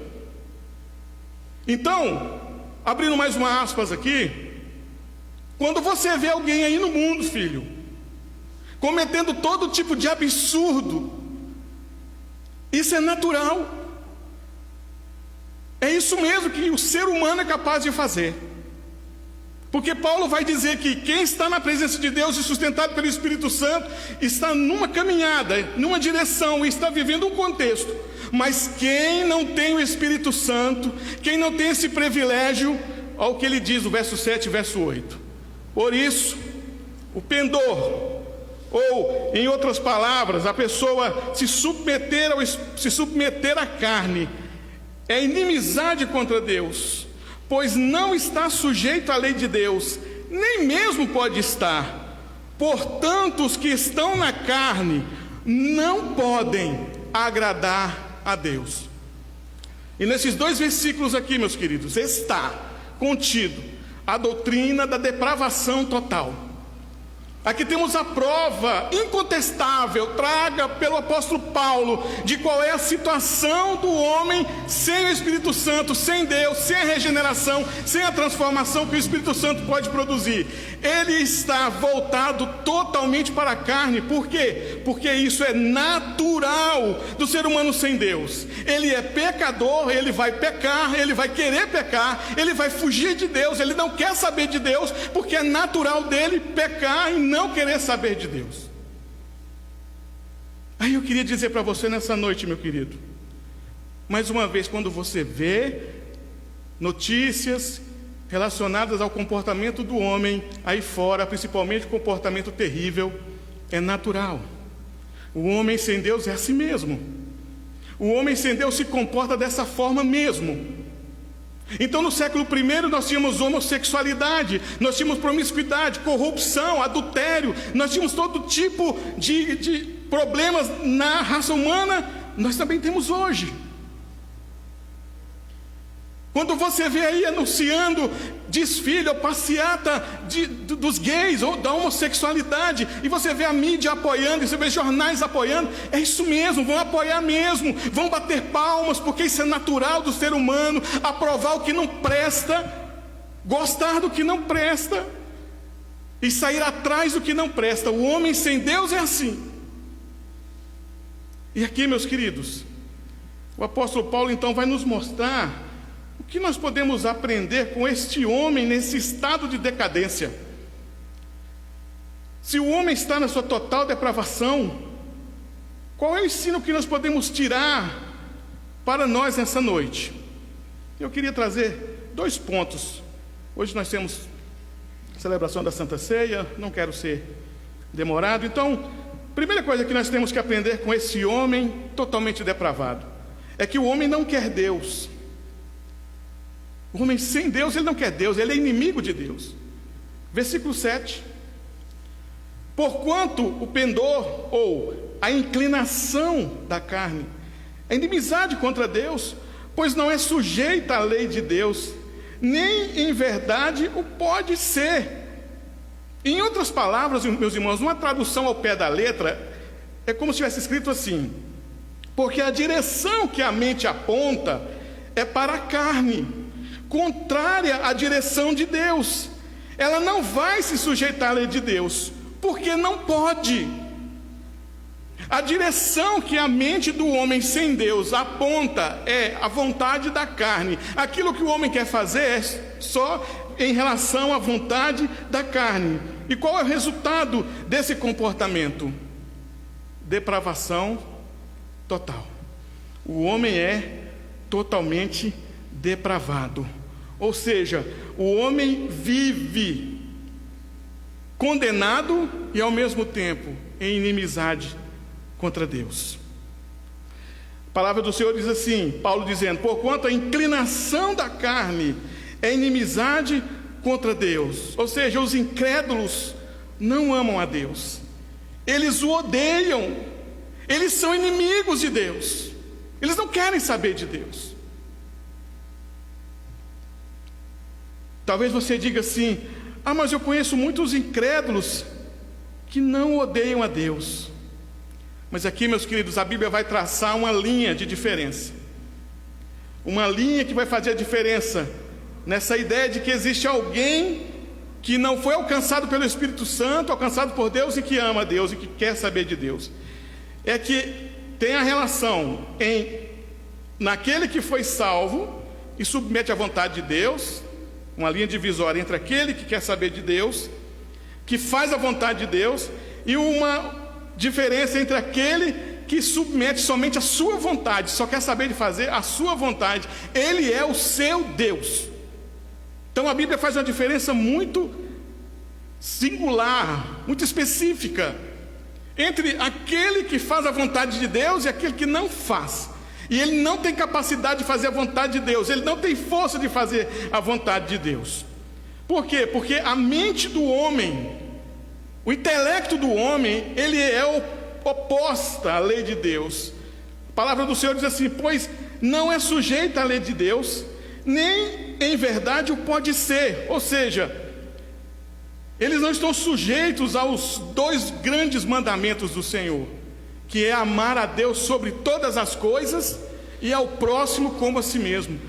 Então, abrindo mais uma aspas aqui, quando você vê alguém aí no mundo, filho, cometendo todo tipo de absurdo, isso é natural. É isso mesmo que o ser humano é capaz de fazer. Porque Paulo vai dizer que quem está na presença de Deus e sustentado pelo Espírito Santo está numa caminhada, numa direção, e está vivendo um contexto. Mas quem não tem o Espírito Santo, quem não tem esse privilégio, olha o que ele diz no verso 7 e verso 8. Por isso, o pendor, ou em outras palavras, a pessoa se submeter à carne, é inimizade contra Deus, pois não está sujeito à lei de Deus, nem mesmo pode estar. Portanto, os que estão na carne não podem agradar a Deus. E nesses dois versículos aqui, meus queridos, está contido a doutrina da depravação total. Aqui temos a prova incontestável, traga pelo apóstolo Paulo, de qual é a situação do homem sem o Espírito Santo, sem Deus, sem a regeneração, sem a transformação que o Espírito Santo pode produzir. Ele está voltado totalmente para a carne. Por quê? Porque isso é natural do ser humano sem Deus. Ele é pecador, ele vai pecar, ele vai querer pecar, ele vai fugir de Deus, ele não quer saber de Deus, porque é natural dele pecar e não querer saber de Deus. Aí eu queria dizer para você nessa noite, meu querido, mais uma vez, quando você vê notícias, relacionadas ao comportamento do homem aí fora, principalmente o comportamento terrível, é natural. O homem sem Deus é assim mesmo. O homem sem Deus se comporta dessa forma mesmo. Então no século I nós tínhamos homossexualidade, nós tínhamos promiscuidade, corrupção, adultério, nós tínhamos todo tipo de problemas na raça humana, nós também temos hoje. Quando você vê aí anunciando desfile ou passeata dos gays ou da homossexualidade, e você vê a mídia apoiando, e você vê jornais apoiando, é isso mesmo, vão apoiar mesmo, vão bater palmas, porque isso é natural do ser humano, aprovar o que não presta, gostar do que não presta, e sair atrás do que não presta. O homem sem Deus é assim. E aqui, meus queridos, o apóstolo Paulo então vai nos mostrar o que nós podemos aprender com este homem nesse estado de decadência. Se o homem está na sua total depravação, qual é o ensino que nós podemos tirar para nós nessa noite? Eu queria trazer 2 pontos. Hoje nós temos a celebração da Santa Ceia, não quero ser demorado. Então, a primeira coisa que nós temos que aprender com esse homem totalmente depravado é que o homem não quer Deus. O homem sem Deus, ele não quer Deus, ele é inimigo de Deus. Versículo 7. Porquanto o pendor, ou a inclinação da carne, é inimizade contra Deus, pois não é sujeita à lei de Deus, nem em verdade o pode ser. Em outras palavras, meus irmãos, uma tradução ao pé da letra, é como se tivesse escrito assim: porque a direção que a mente aponta é para a carne, contrária à direção de Deus. Ela não vai se sujeitar à lei de Deus, porque não pode. A direção que a mente do homem sem Deus aponta é a vontade da carne. Aquilo que o homem quer fazer é só em relação à vontade da carne. E qual é o resultado desse comportamento? Depravação total. O homem é totalmente depravado. Ou seja, o homem vive condenado e ao mesmo tempo em inimizade contra Deus. A palavra do Senhor diz assim, Paulo dizendo: porquanto a inclinação da carne é inimizade contra Deus. Ou seja, os incrédulos não amam a Deus, eles o odeiam, eles são inimigos de Deus, eles não querem saber de Deus. Talvez você diga assim: ah, mas eu conheço muitos incrédulos que não odeiam a Deus. Mas aqui, meus queridos, a Bíblia vai traçar uma linha de diferença. Uma linha que vai fazer a diferença nessa ideia de que existe alguém que não foi alcançado pelo Espírito Santo, alcançado por Deus e que ama a Deus e que quer saber de Deus. É que tem a relação naquele que foi salvo e submete à vontade de Deus, uma linha divisória entre aquele que quer saber de Deus, que faz a vontade de Deus, e uma diferença entre aquele que submete somente a sua vontade, só quer saber de fazer a sua vontade. Ele é o seu Deus. Então a Bíblia faz uma diferença muito singular, muito específica, entre aquele que faz a vontade de Deus e aquele que não faz. E ele não tem capacidade de fazer a vontade de Deus, ele não tem força de fazer a vontade de Deus. Por quê? Porque a mente do homem, o intelecto do homem, ele é oposta à lei de Deus. A palavra do Senhor diz assim: pois não é sujeita à lei de Deus, nem em verdade o pode ser. Ou seja, eles não estão sujeitos aos 2 grandes mandamentos do Senhor, que é amar a Deus sobre todas as coisas e ao próximo como a si mesmo.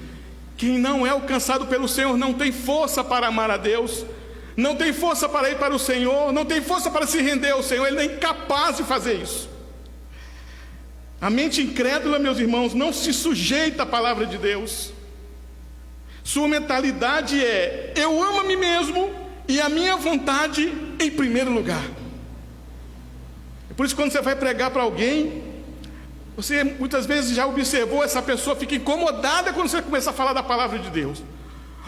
Quem não é alcançado pelo Senhor não tem força para amar a Deus, não tem força para ir para o Senhor, não tem força para se render ao Senhor, ele é incapaz de fazer isso. A mente incrédula, meus irmãos, não se sujeita à palavra de Deus. Sua mentalidade é: eu amo a mim mesmo e a minha vontade em primeiro lugar. Por isso, quando você vai pregar para alguém, você muitas vezes já observou, essa pessoa fica incomodada quando você começa a falar da palavra de Deus.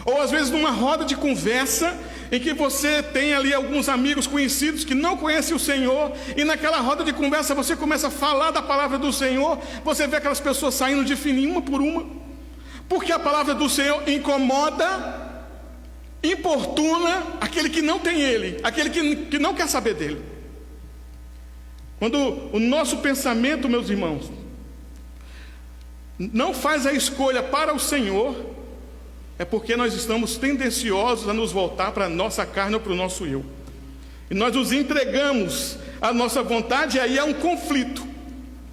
Ou às vezes numa roda de conversa, em que você tem ali alguns amigos conhecidos que não conhecem o Senhor, e naquela roda de conversa você começa a falar da palavra do Senhor, você vê aquelas pessoas saindo de fininho uma por uma, porque a palavra do Senhor incomoda, importuna aquele que não tem Ele, aquele que não quer saber dele. Quando o nosso pensamento, meus irmãos, não faz a escolha para o Senhor, é porque nós estamos tendenciosos a nos voltar para a nossa carne ou para o nosso eu. E nós nos entregamos à nossa vontade, e aí há um conflito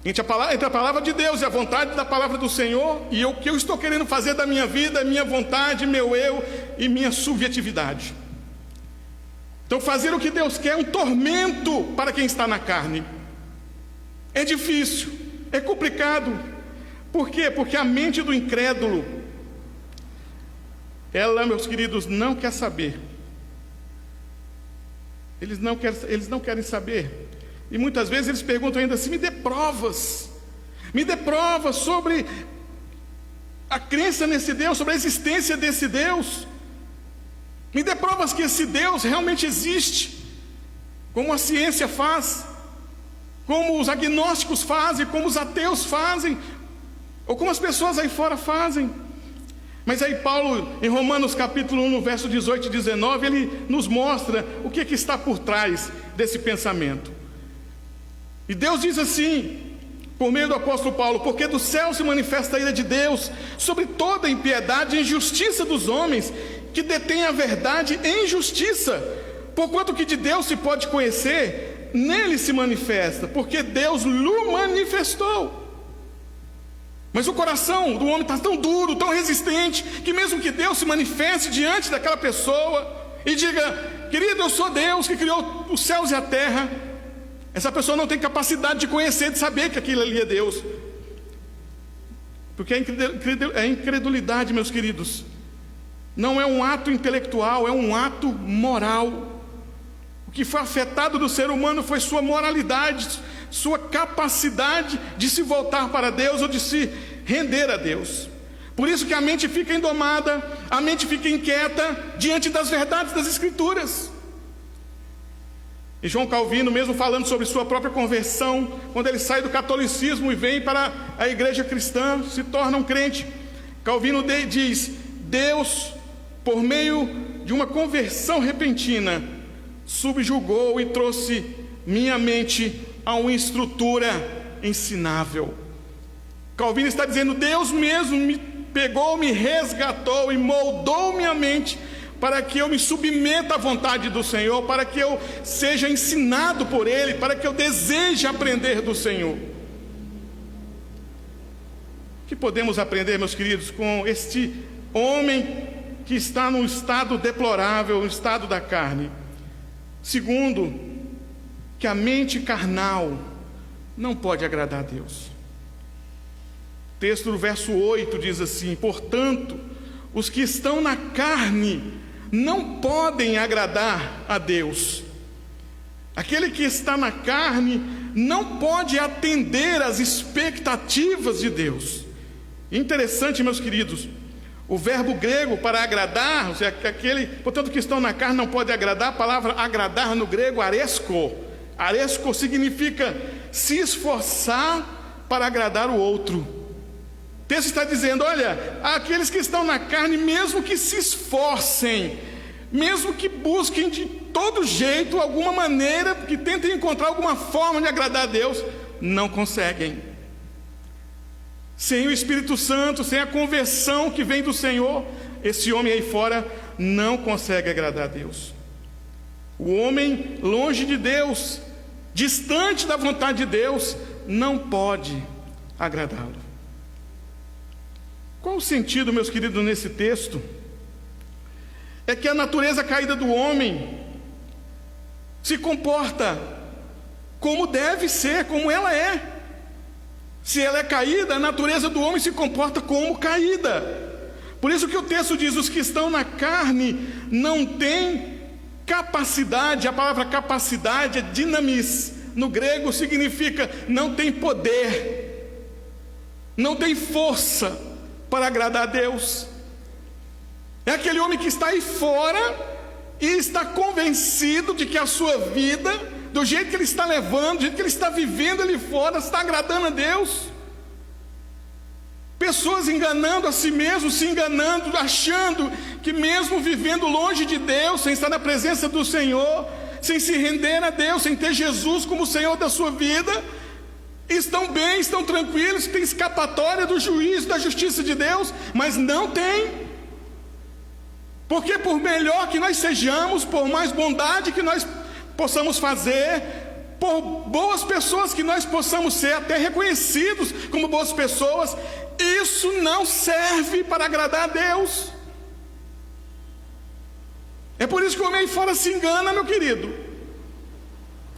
entre a palavra de Deus e a vontade da palavra do Senhor, e o que eu estou querendo fazer da minha vida, minha vontade, meu eu e minha subjetividade. Então fazer o que Deus quer é um tormento para quem está na carne. É difícil, é complicado. Por quê? Porque a mente do incrédulo, ela, meus queridos, não quer saber. Eles não querem saber. E muitas vezes eles perguntam ainda assim: me dê provas sobre a crença nesse Deus, sobre a existência desse Deus. Me dê provas que esse Deus realmente existe, como a ciência faz, como os agnósticos fazem, como os ateus fazem, ou como as pessoas aí fora fazem. Mas aí Paulo, em Romanos capítulo 1, no verso 18 e 19, ele nos mostra o que está por trás desse pensamento. E Deus diz assim, por meio do apóstolo Paulo: porque do céu se manifesta a ira de Deus sobre toda impiedade e injustiça dos homens, que detêm a verdade em justiça. Porquanto o que de Deus se pode conhecer, nele se manifesta, porque Deus lhe manifestou. Mas o coração do homem está tão duro, tão resistente, que mesmo que Deus se manifeste diante daquela pessoa e diga: querido, eu sou Deus que criou os céus e a terra, essa pessoa não tem capacidade de conhecer, de saber que aquilo ali é Deus. Porque a incredulidade, meus queridos, não é um ato intelectual, é um ato moral. O que foi afetado do ser humano foi sua moralidade, sua capacidade de se voltar para Deus ou de se render a Deus. Por isso que a mente fica indomada, a mente fica inquieta diante das verdades das Escrituras. E João Calvino, mesmo falando sobre sua própria conversão, quando ele sai do catolicismo e vem para a igreja cristã, se torna um crente, Calvino diz: Deus, por meio de uma conversão repentina, subjugou e trouxe minha mente a uma estrutura ensinável. Calvino está dizendo: Deus mesmo me pegou, me resgatou e moldou minha mente para que eu me submeta à vontade do Senhor, para que eu seja ensinado por Ele, para que eu deseje aprender do Senhor. O que podemos aprender, meus queridos, com este homem que está num estado deplorável, no estado da carne? Segundo, que a mente carnal não pode agradar a Deus. O texto do verso 8 diz assim: portanto, os que estão na carne não podem agradar a Deus. Aquele que está na carne não pode atender às expectativas de Deus. Interessante, meus queridos, o verbo grego para agradar, ou seja, portanto, que estão na carne não pode agradar, a palavra agradar no grego, aresko. Aresko significa se esforçar para agradar o outro. O texto está dizendo: olha, aqueles que estão na carne, mesmo que se esforcem, mesmo que busquem de todo jeito, alguma maneira, que tentem encontrar alguma forma de agradar a Deus, não conseguem. Sem o Espírito Santo, sem a conversão que vem do Senhor, esse homem aí fora não consegue agradar a Deus. O homem longe de Deus, distante da vontade de Deus, não pode agradá-lo. Qual o sentido, meus queridos, nesse texto? É que a natureza caída do homem se comporta como deve ser, como ela é. Se ela é caída, a natureza do homem se comporta como caída. Por isso que o texto diz: os que estão na carne não têm capacidade. A palavra capacidade é dinamis. No grego significa não tem poder, não tem força para agradar a Deus. É aquele homem que está aí fora e está convencido de que a sua vida, do jeito que ele está levando, do jeito que ele está vivendo ali fora, está agradando a Deus. Pessoas enganando a si mesmo, se enganando, achando que mesmo vivendo longe de Deus, sem estar na presença do Senhor, sem se render a Deus, sem ter Jesus como Senhor da sua vida, estão bem, estão tranquilos, têm escapatória do juízo, da justiça de Deus, mas não tem. Porque por melhor que nós sejamos, por mais bondade que nós possamos fazer, por boas pessoas que nós possamos ser, até reconhecidos como boas pessoas, isso não serve para agradar a Deus. É por isso que o homem aí fora se engana, meu querido,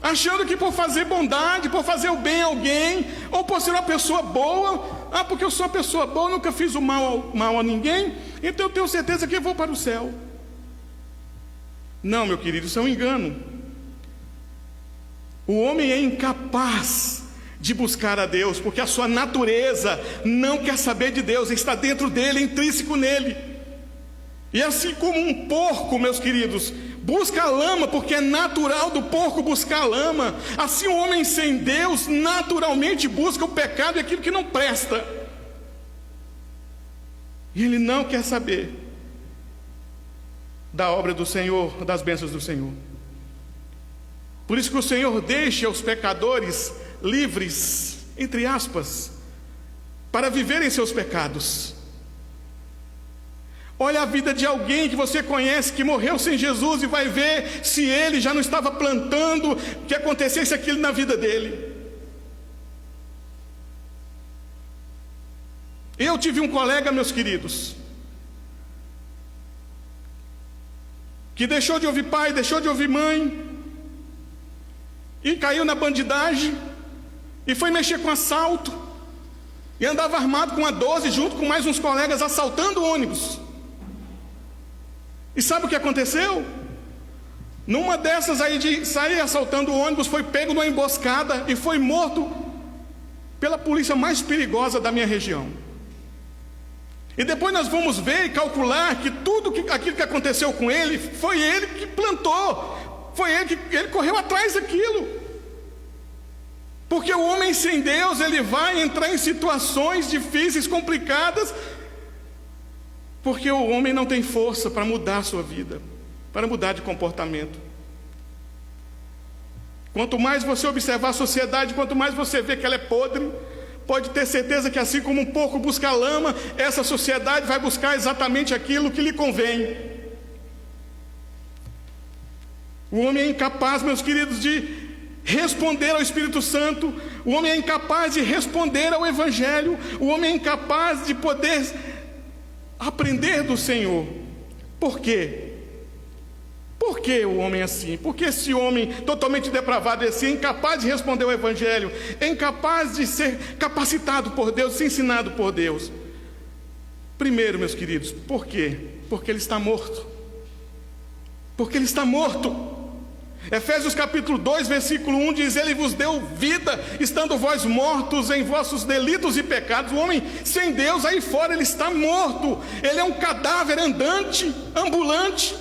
achando que por fazer bondade, por fazer o bem a alguém, ou por ser uma pessoa boa, porque eu sou uma pessoa boa, nunca fiz o mal a ninguém, então eu tenho certeza que eu vou para o céu. Não, meu querido, isso é um engano. O homem é incapaz de buscar a Deus, porque a sua natureza não quer saber de Deus, está dentro dele, intrínseco nele. E assim como um porco, meus queridos, busca a lama, porque é natural do porco buscar a lama, assim o homem sem Deus naturalmente busca o pecado e aquilo que não presta. E ele não quer saber da obra do Senhor, das bênçãos do Senhor. Por isso que o Senhor deixa os pecadores livres, entre aspas, para viverem seus pecados. Olha a vida de alguém que você conhece, que morreu sem Jesus, e vai ver se ele já não estava plantando que acontecesse aquilo na vida dele. Eu tive um colega, meus queridos, que deixou de ouvir pai, deixou de ouvir mãe, e caiu na bandidagem, e foi mexer com assalto, e andava armado com a 12, junto com mais uns colegas, assaltando ônibus. E sabe o que aconteceu? Numa dessas aí de sair assaltando o ônibus, foi pego numa emboscada e foi morto pela polícia mais perigosa da minha região. E depois nós vamos ver e calcular que tudo aquilo que aconteceu com ele, foi ele que plantou, foi ele correu atrás daquilo. Porque o homem sem Deus, ele vai entrar em situações difíceis, complicadas, porque o homem não tem força para mudar a sua vida, para mudar de comportamento. Quanto mais você observar a sociedade, quanto mais você vê que ela é podre, pode ter certeza que assim como um porco busca a lama, essa sociedade vai buscar exatamente aquilo que lhe convém. O homem é incapaz, meus queridos, de responder ao Espírito Santo. O homem é incapaz de responder ao Evangelho. O homem é incapaz de poder aprender do Senhor. Por quê? Por que o homem é assim? Por que esse homem totalmente depravado é assim, incapaz de responder ao Evangelho, é incapaz de ser capacitado por Deus, ser ensinado por Deus? Primeiro, meus queridos, por quê? Porque ele está morto. Porque ele está morto. Efésios capítulo 2, versículo 1 diz: Ele vos deu vida, estando vós mortos em vossos delitos e pecados. O homem sem Deus aí fora, ele está morto. Ele é um cadáver andante, ambulante.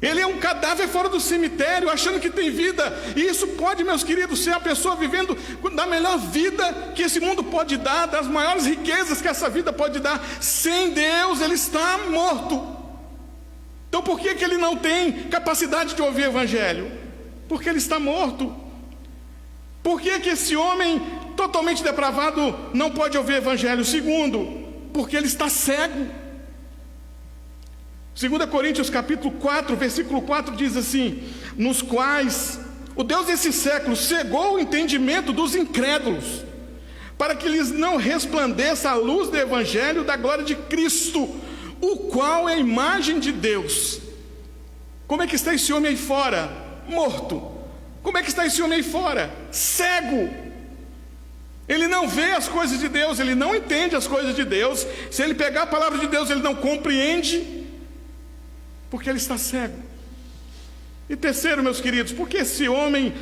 Ele é um cadáver fora do cemitério, achando que tem vida. E isso pode, meus queridos, ser a pessoa vivendo da melhor vida que esse mundo pode dar, das maiores riquezas que essa vida pode dar. Sem Deus, ele está morto. Então por que ele não tem capacidade de ouvir o Evangelho? Porque ele está morto. Por que esse homem totalmente depravado não pode ouvir o Evangelho? Segundo, porque ele está cego. 2 Coríntios capítulo 4, versículo 4 diz assim: nos quais o Deus desse século cegou o entendimento dos incrédulos, para que lhes não resplandeça a luz do Evangelho da glória de Cristo, o qual é a imagem de Deus. Como é que está esse homem aí fora? Morto. Como é que está esse homem aí fora? Cego. Ele não vê as coisas de Deus, ele não entende as coisas de Deus. Se ele pegar a palavra de Deus, ele não compreende, porque ele está cego. E terceiro, meus queridos, porque esse homem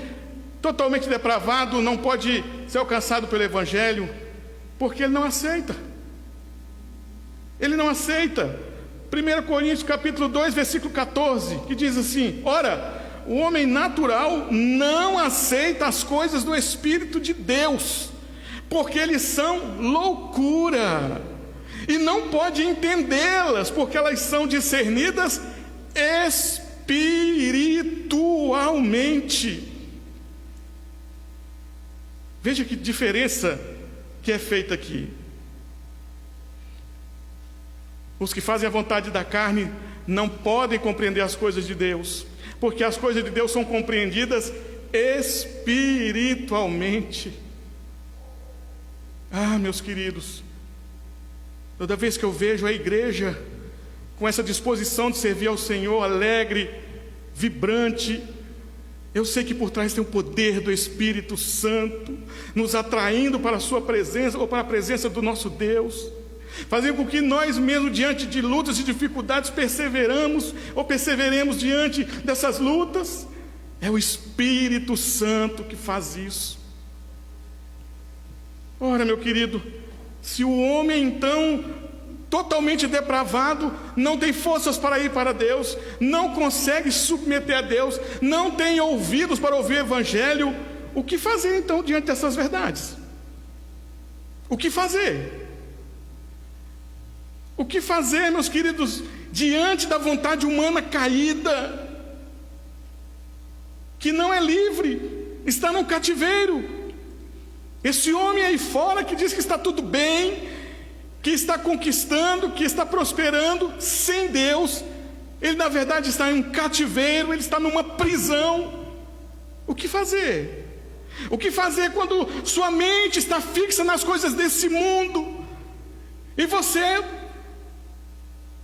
totalmente depravado não pode ser alcançado pelo Evangelho? Porque ele não aceita. Ele não aceita. 1 Coríntios capítulo 2, versículo 14, que diz assim: ora, o homem natural não aceita as coisas do Espírito de Deus, porque eles são loucura, e não pode entendê-las, porque elas são discernidas espiritualmente. Veja que diferença que é feita aqui. Os que fazem a vontade da carne não podem compreender as coisas de Deus, porque as coisas de Deus são compreendidas espiritualmente. Ah, meus queridos, toda vez que eu vejo a igreja com essa disposição de servir ao Senhor, alegre, vibrante, eu sei que por trás tem o poder do Espírito Santo, nos atraindo para a sua presença, ou para a presença do nosso Deus, fazendo com que nós mesmos, diante de lutas e dificuldades, perseveremos diante dessas lutas. É o Espírito Santo que faz isso. Ora, meu querido, se o homem então, totalmente depravado, não tem forças para ir para Deus, não consegue se submeter a Deus, não tem ouvidos para ouvir o Evangelho, o que fazer então diante dessas verdades? O que fazer? O que fazer, meus queridos, diante da vontade humana caída, que não é livre, está no cativeiro? Esse homem aí fora que diz que está tudo bem, que está conquistando, que está prosperando, sem Deus, ele na verdade está em um cativeiro, ele está numa prisão. O que fazer? O que fazer quando sua mente está fixa nas coisas desse mundo, e você,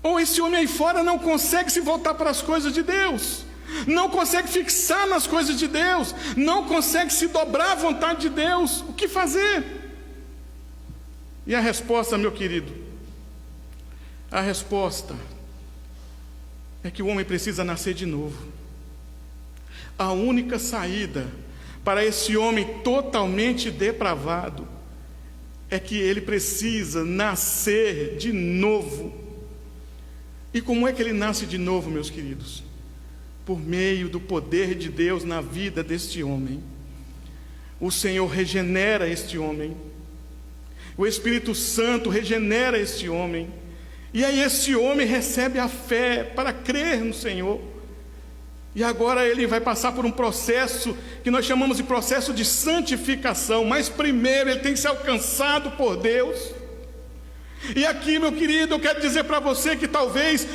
ou esse homem aí fora, não consegue se voltar para as coisas de Deus, não consegue fixar nas coisas de Deus, não consegue se dobrar à vontade de Deus? O que fazer? E a resposta, meu querido, a resposta é que o homem precisa nascer de novo. A única saída para esse homem totalmente depravado é que ele precisa nascer de novo. E como é que ele nasce de novo, meus queridos? Por meio do poder de Deus na vida deste homem. O Senhor regenera este homem, o Espírito Santo regenera este homem, e aí esse homem recebe a fé para crer no Senhor. E agora ele vai passar por um processo que nós chamamos de processo de santificação, mas primeiro ele tem que ser alcançado por Deus. E aqui, meu querido, eu quero dizer para você que talvez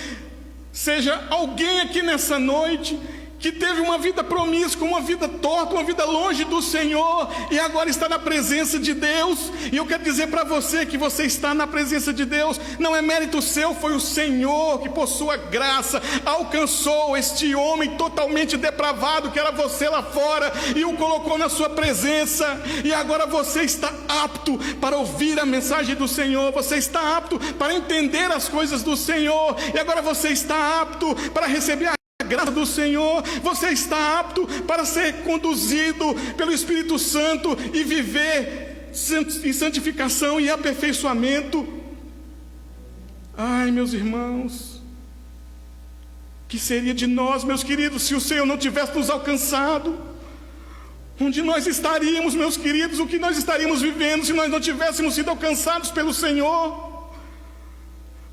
seja alguém aqui nessa noite que teve uma vida promíscua, uma vida torta, uma vida longe do Senhor, e agora está na presença de Deus. E eu quero dizer para você que você está na presença de Deus, não é mérito seu, foi o Senhor que por sua graça alcançou este homem totalmente depravado, que era você lá fora, e o colocou na sua presença, e agora você está apto para ouvir a mensagem do Senhor, você está apto para entender as coisas do Senhor, e agora você está apto para receber a graça do Senhor, você está apto para ser conduzido pelo Espírito Santo e viver em santificação e aperfeiçoamento. Ai, meus irmãos, que seria de nós, meus queridos, se o Senhor não tivesse nos alcançado? Onde nós estaríamos, meus queridos? O que nós estaríamos vivendo se nós não tivéssemos sido alcançados pelo Senhor?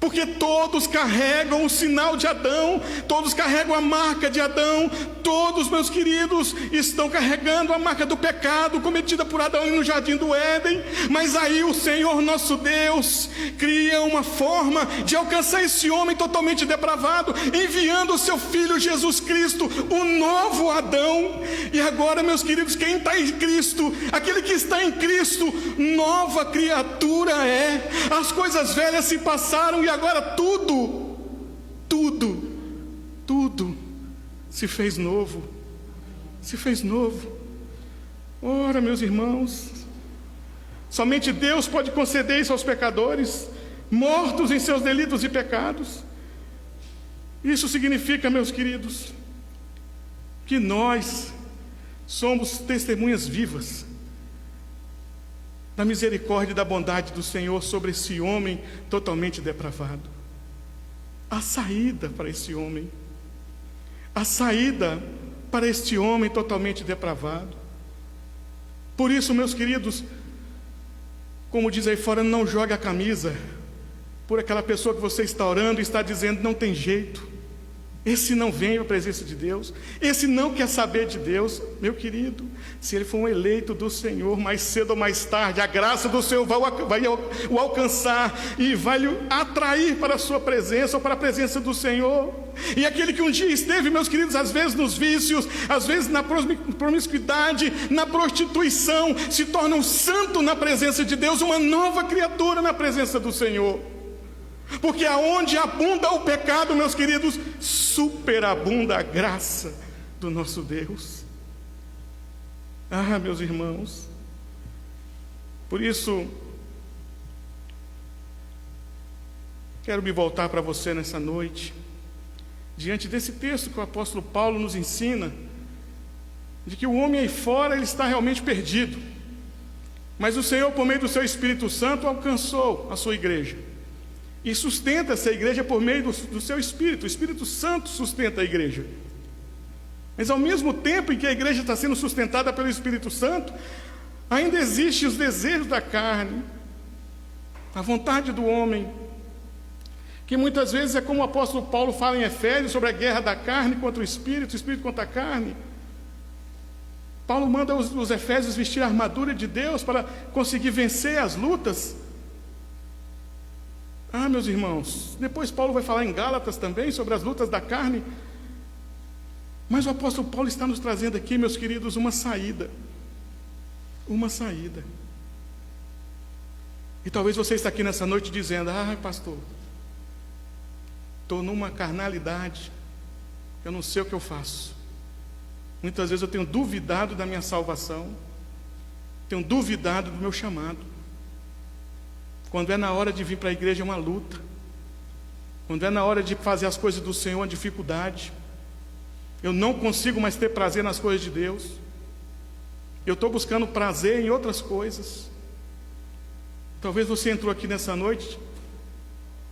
Porque todos carregam o sinal de Adão, todos carregam a marca de Adão, todos, meus queridos, estão carregando a marca do pecado cometida por Adão no jardim do Éden. Mas aí o Senhor nosso Deus cria uma forma de alcançar esse homem totalmente depravado, enviando o seu Filho Jesus Cristo, o novo Adão. E agora, meus queridos, quem está em Cristo, aquele que está em Cristo, nova criatura é. As coisas velhas se passaram e agora tudo se fez novo. Ora, meus irmãos, somente Deus pode conceder isso aos pecadores, mortos em seus delitos e pecados. Isso significa, meus queridos, que nós somos testemunhas vivas da misericórdia e da bondade do Senhor sobre esse homem totalmente depravado. A saída para esse homem. A saída para este homem totalmente depravado. Por isso, meus queridos, como diz aí fora, não jogue a camisa por aquela pessoa que você está orando e está dizendo, não tem jeito. Esse não vem à presença de Deus, esse não quer saber de Deus. Meu querido, se ele for um eleito do Senhor, mais cedo ou mais tarde, a graça do Senhor vai o alcançar e vai lhe atrair para a sua presença ou para a presença do Senhor. E aquele que um dia esteve, meus queridos, às vezes nos vícios, às vezes na promiscuidade, na prostituição, se torna um santo na presença de Deus, uma nova criatura na presença do Senhor. Porque aonde abunda o pecado, meus queridos, superabunda a graça do nosso Deus. Ah, meus irmãos, por isso, quero me voltar para você nessa noite, diante desse texto que o apóstolo Paulo nos ensina, de que o homem aí fora, ele está realmente perdido, mas o Senhor, por meio do seu Espírito Santo, alcançou a sua igreja, e sustenta essa igreja por meio do seu Espírito. O Espírito Santo sustenta a igreja. Mas ao mesmo tempo em que a igreja está sendo sustentada pelo Espírito Santo, ainda existem os desejos da carne, a vontade do homem, que muitas vezes é como o apóstolo Paulo fala em Efésios, sobre a guerra da carne contra o Espírito contra a carne. Paulo manda os Efésios vestir a armadura de Deus para conseguir vencer as lutas. Ah, meus irmãos, depois Paulo vai falar em Gálatas também sobre as lutas da carne. Mas o apóstolo Paulo está nos trazendo aqui, meus queridos, uma saída. Uma saída. E talvez você está aqui nessa noite dizendo, ah, pastor, estou numa carnalidade, eu não sei o que eu faço. Muitas vezes eu tenho duvidado da minha salvação, tenho duvidado do meu chamado. Quando é na hora de vir para a igreja é uma luta. Quando é na hora de fazer as coisas do Senhor é uma dificuldade. Eu não consigo mais ter prazer nas coisas de Deus. Eu estou buscando prazer em outras coisas. Talvez você entrou aqui nessa noite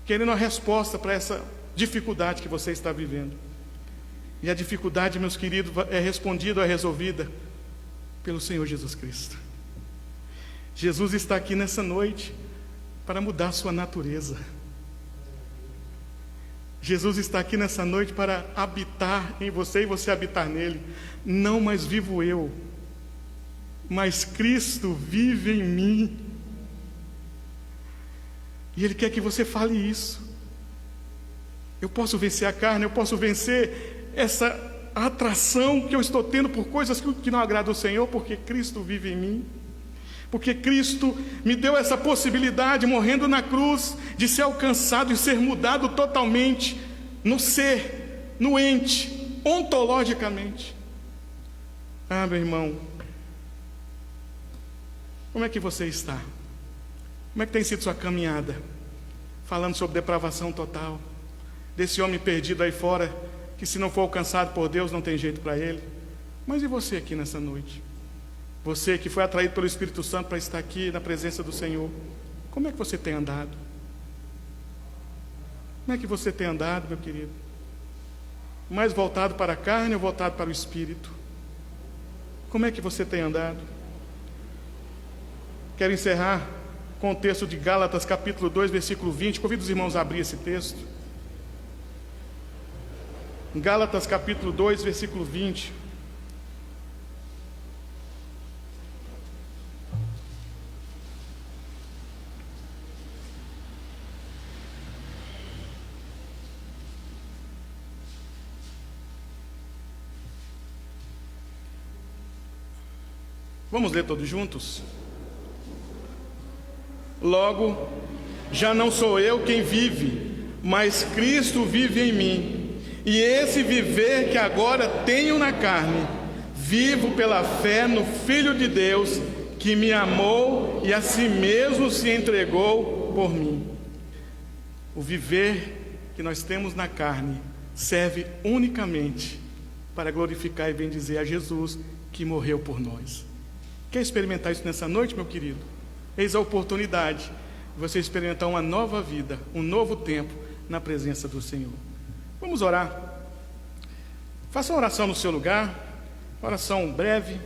querendo uma resposta para essa dificuldade que você está vivendo. E a dificuldade, meus queridos, é respondida, é resolvida pelo Senhor Jesus Cristo. Jesus está aqui nessa noite para mudar a sua natureza. Jesus está aqui nessa noite para habitar em você e você habitar nele. Não mais vivo eu, mas Cristo vive em mim. E Ele quer que você fale isso. Eu posso vencer a carne, eu posso vencer essa atração que eu estou tendo por coisas que não agradam ao Senhor, porque Cristo vive em mim. Porque Cristo me deu essa possibilidade, morrendo na cruz, de ser alcançado e ser mudado totalmente no ser, no ente, ontologicamente. Ah, meu irmão, como é que você está? Como é que tem sido sua caminhada? Falando sobre depravação total, desse homem perdido aí fora, que se não for alcançado por Deus, não tem jeito para ele. Mas e você aqui nessa noite? Você que foi atraído pelo Espírito Santo para estar aqui na presença do Senhor, como é que você tem andado? Como é que você tem andado, meu querido? Mais voltado para a carne ou voltado para o Espírito? Como é que você tem andado? Quero encerrar com o texto de Gálatas, capítulo 2, versículo 20. Convido os irmãos a abrir esse texto. Gálatas, capítulo 2, versículo 20. Vamos ler todos juntos? Logo, já não sou eu quem vive, mas Cristo vive em mim. E esse viver que agora tenho na carne, vivo pela fé no Filho de Deus, que me amou e a si mesmo se entregou por mim. O viver que nós temos na carne serve unicamente para glorificar e bendizer a Jesus, que morreu por nós. Quer experimentar isso nessa noite, meu querido? Eis a oportunidade de você experimentar uma nova vida, um novo tempo na presença do Senhor. Vamos orar. Faça uma oração no seu lugar, oração breve.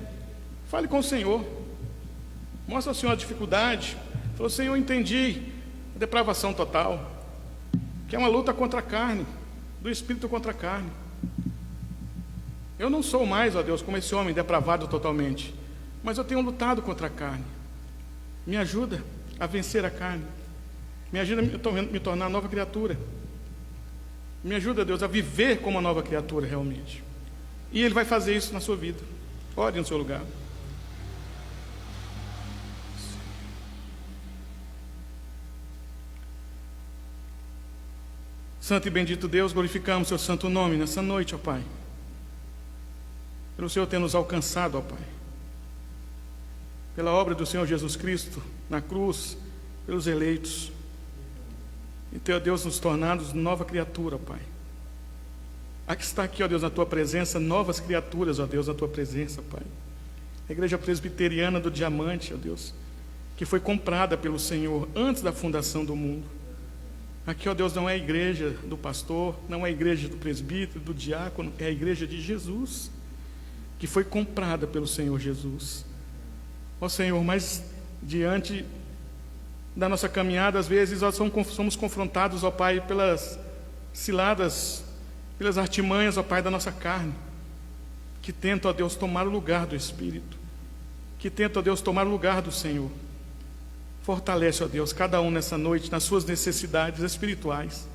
Fale com o Senhor. Mostra ao Senhor a dificuldade. Fala: Senhor, eu entendi a depravação total, que é uma luta contra a carne, do espírito contra a carne. Eu não sou mais, ó Deus, como esse homem depravado totalmente, mas eu tenho lutado contra a carne. Me ajuda a vencer a carne. Me ajuda a me tornar nova criatura. Me ajuda, Deus, a viver como uma nova criatura realmente. E Ele vai fazer isso na sua vida. Ore no seu lugar. Santo e bendito Deus, glorificamos seu santo nome nessa noite, ó Pai. Pelo Senhor ter nos alcançado, ó Pai. Pela obra do Senhor Jesus Cristo na cruz, pelos eleitos. E ter, Deus, nos tornados nova criatura, ó Pai. Aqui está aqui, ó Deus, na Tua presença, novas criaturas, ó Deus, na Tua presença, Pai. A Igreja Presbiteriana do Diamante, ó Deus, que foi comprada pelo Senhor antes da fundação do mundo. Aqui, ó Deus, não é a igreja do pastor, não é a igreja do presbítero, do diácono, é a igreja de Jesus, que foi comprada pelo Senhor Jesus. Ó Senhor, mas diante da nossa caminhada, às vezes nós somos confrontados, ó Pai, pelas ciladas, pelas artimanhas, ó Pai, da nossa carne, que tenta, ó Deus, tomar o lugar do Espírito, que tenta, ó Deus, tomar o lugar do Senhor. Fortalece, ó Deus, cada um nessa noite, nas suas necessidades espirituais,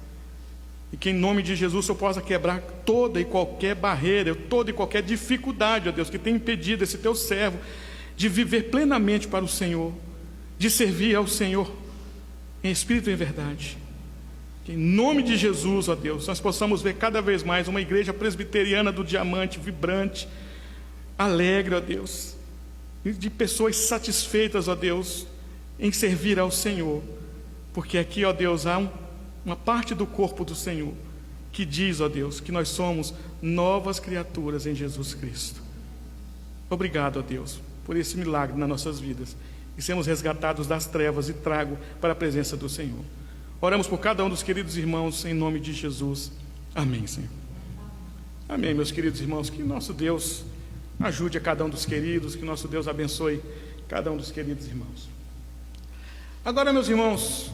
e que em nome de Jesus eu possa quebrar toda e qualquer barreira, toda e qualquer dificuldade, ó Deus, que tem impedido esse Teu servo de viver plenamente para o Senhor, de servir ao Senhor em espírito e em verdade. Que em nome de Jesus, ó Deus, nós possamos ver cada vez mais uma igreja presbiteriana do Diamante, vibrante, alegre, ó Deus, de pessoas satisfeitas, ó Deus, em servir ao Senhor, porque aqui, ó Deus, há uma parte do corpo do Senhor que diz, ó Deus, que nós somos novas criaturas em Jesus Cristo. Obrigado, ó Deus, por esse milagre nas nossas vidas, e sermos resgatados das trevas e trago para a presença do Senhor. Oramos por cada um dos queridos irmãos em nome de Jesus. Amém, Senhor. Amém, meus queridos irmãos. Que nosso Deus ajude a cada um dos queridos, que nosso Deus abençoe cada um dos queridos irmãos. Agora, meus irmãos,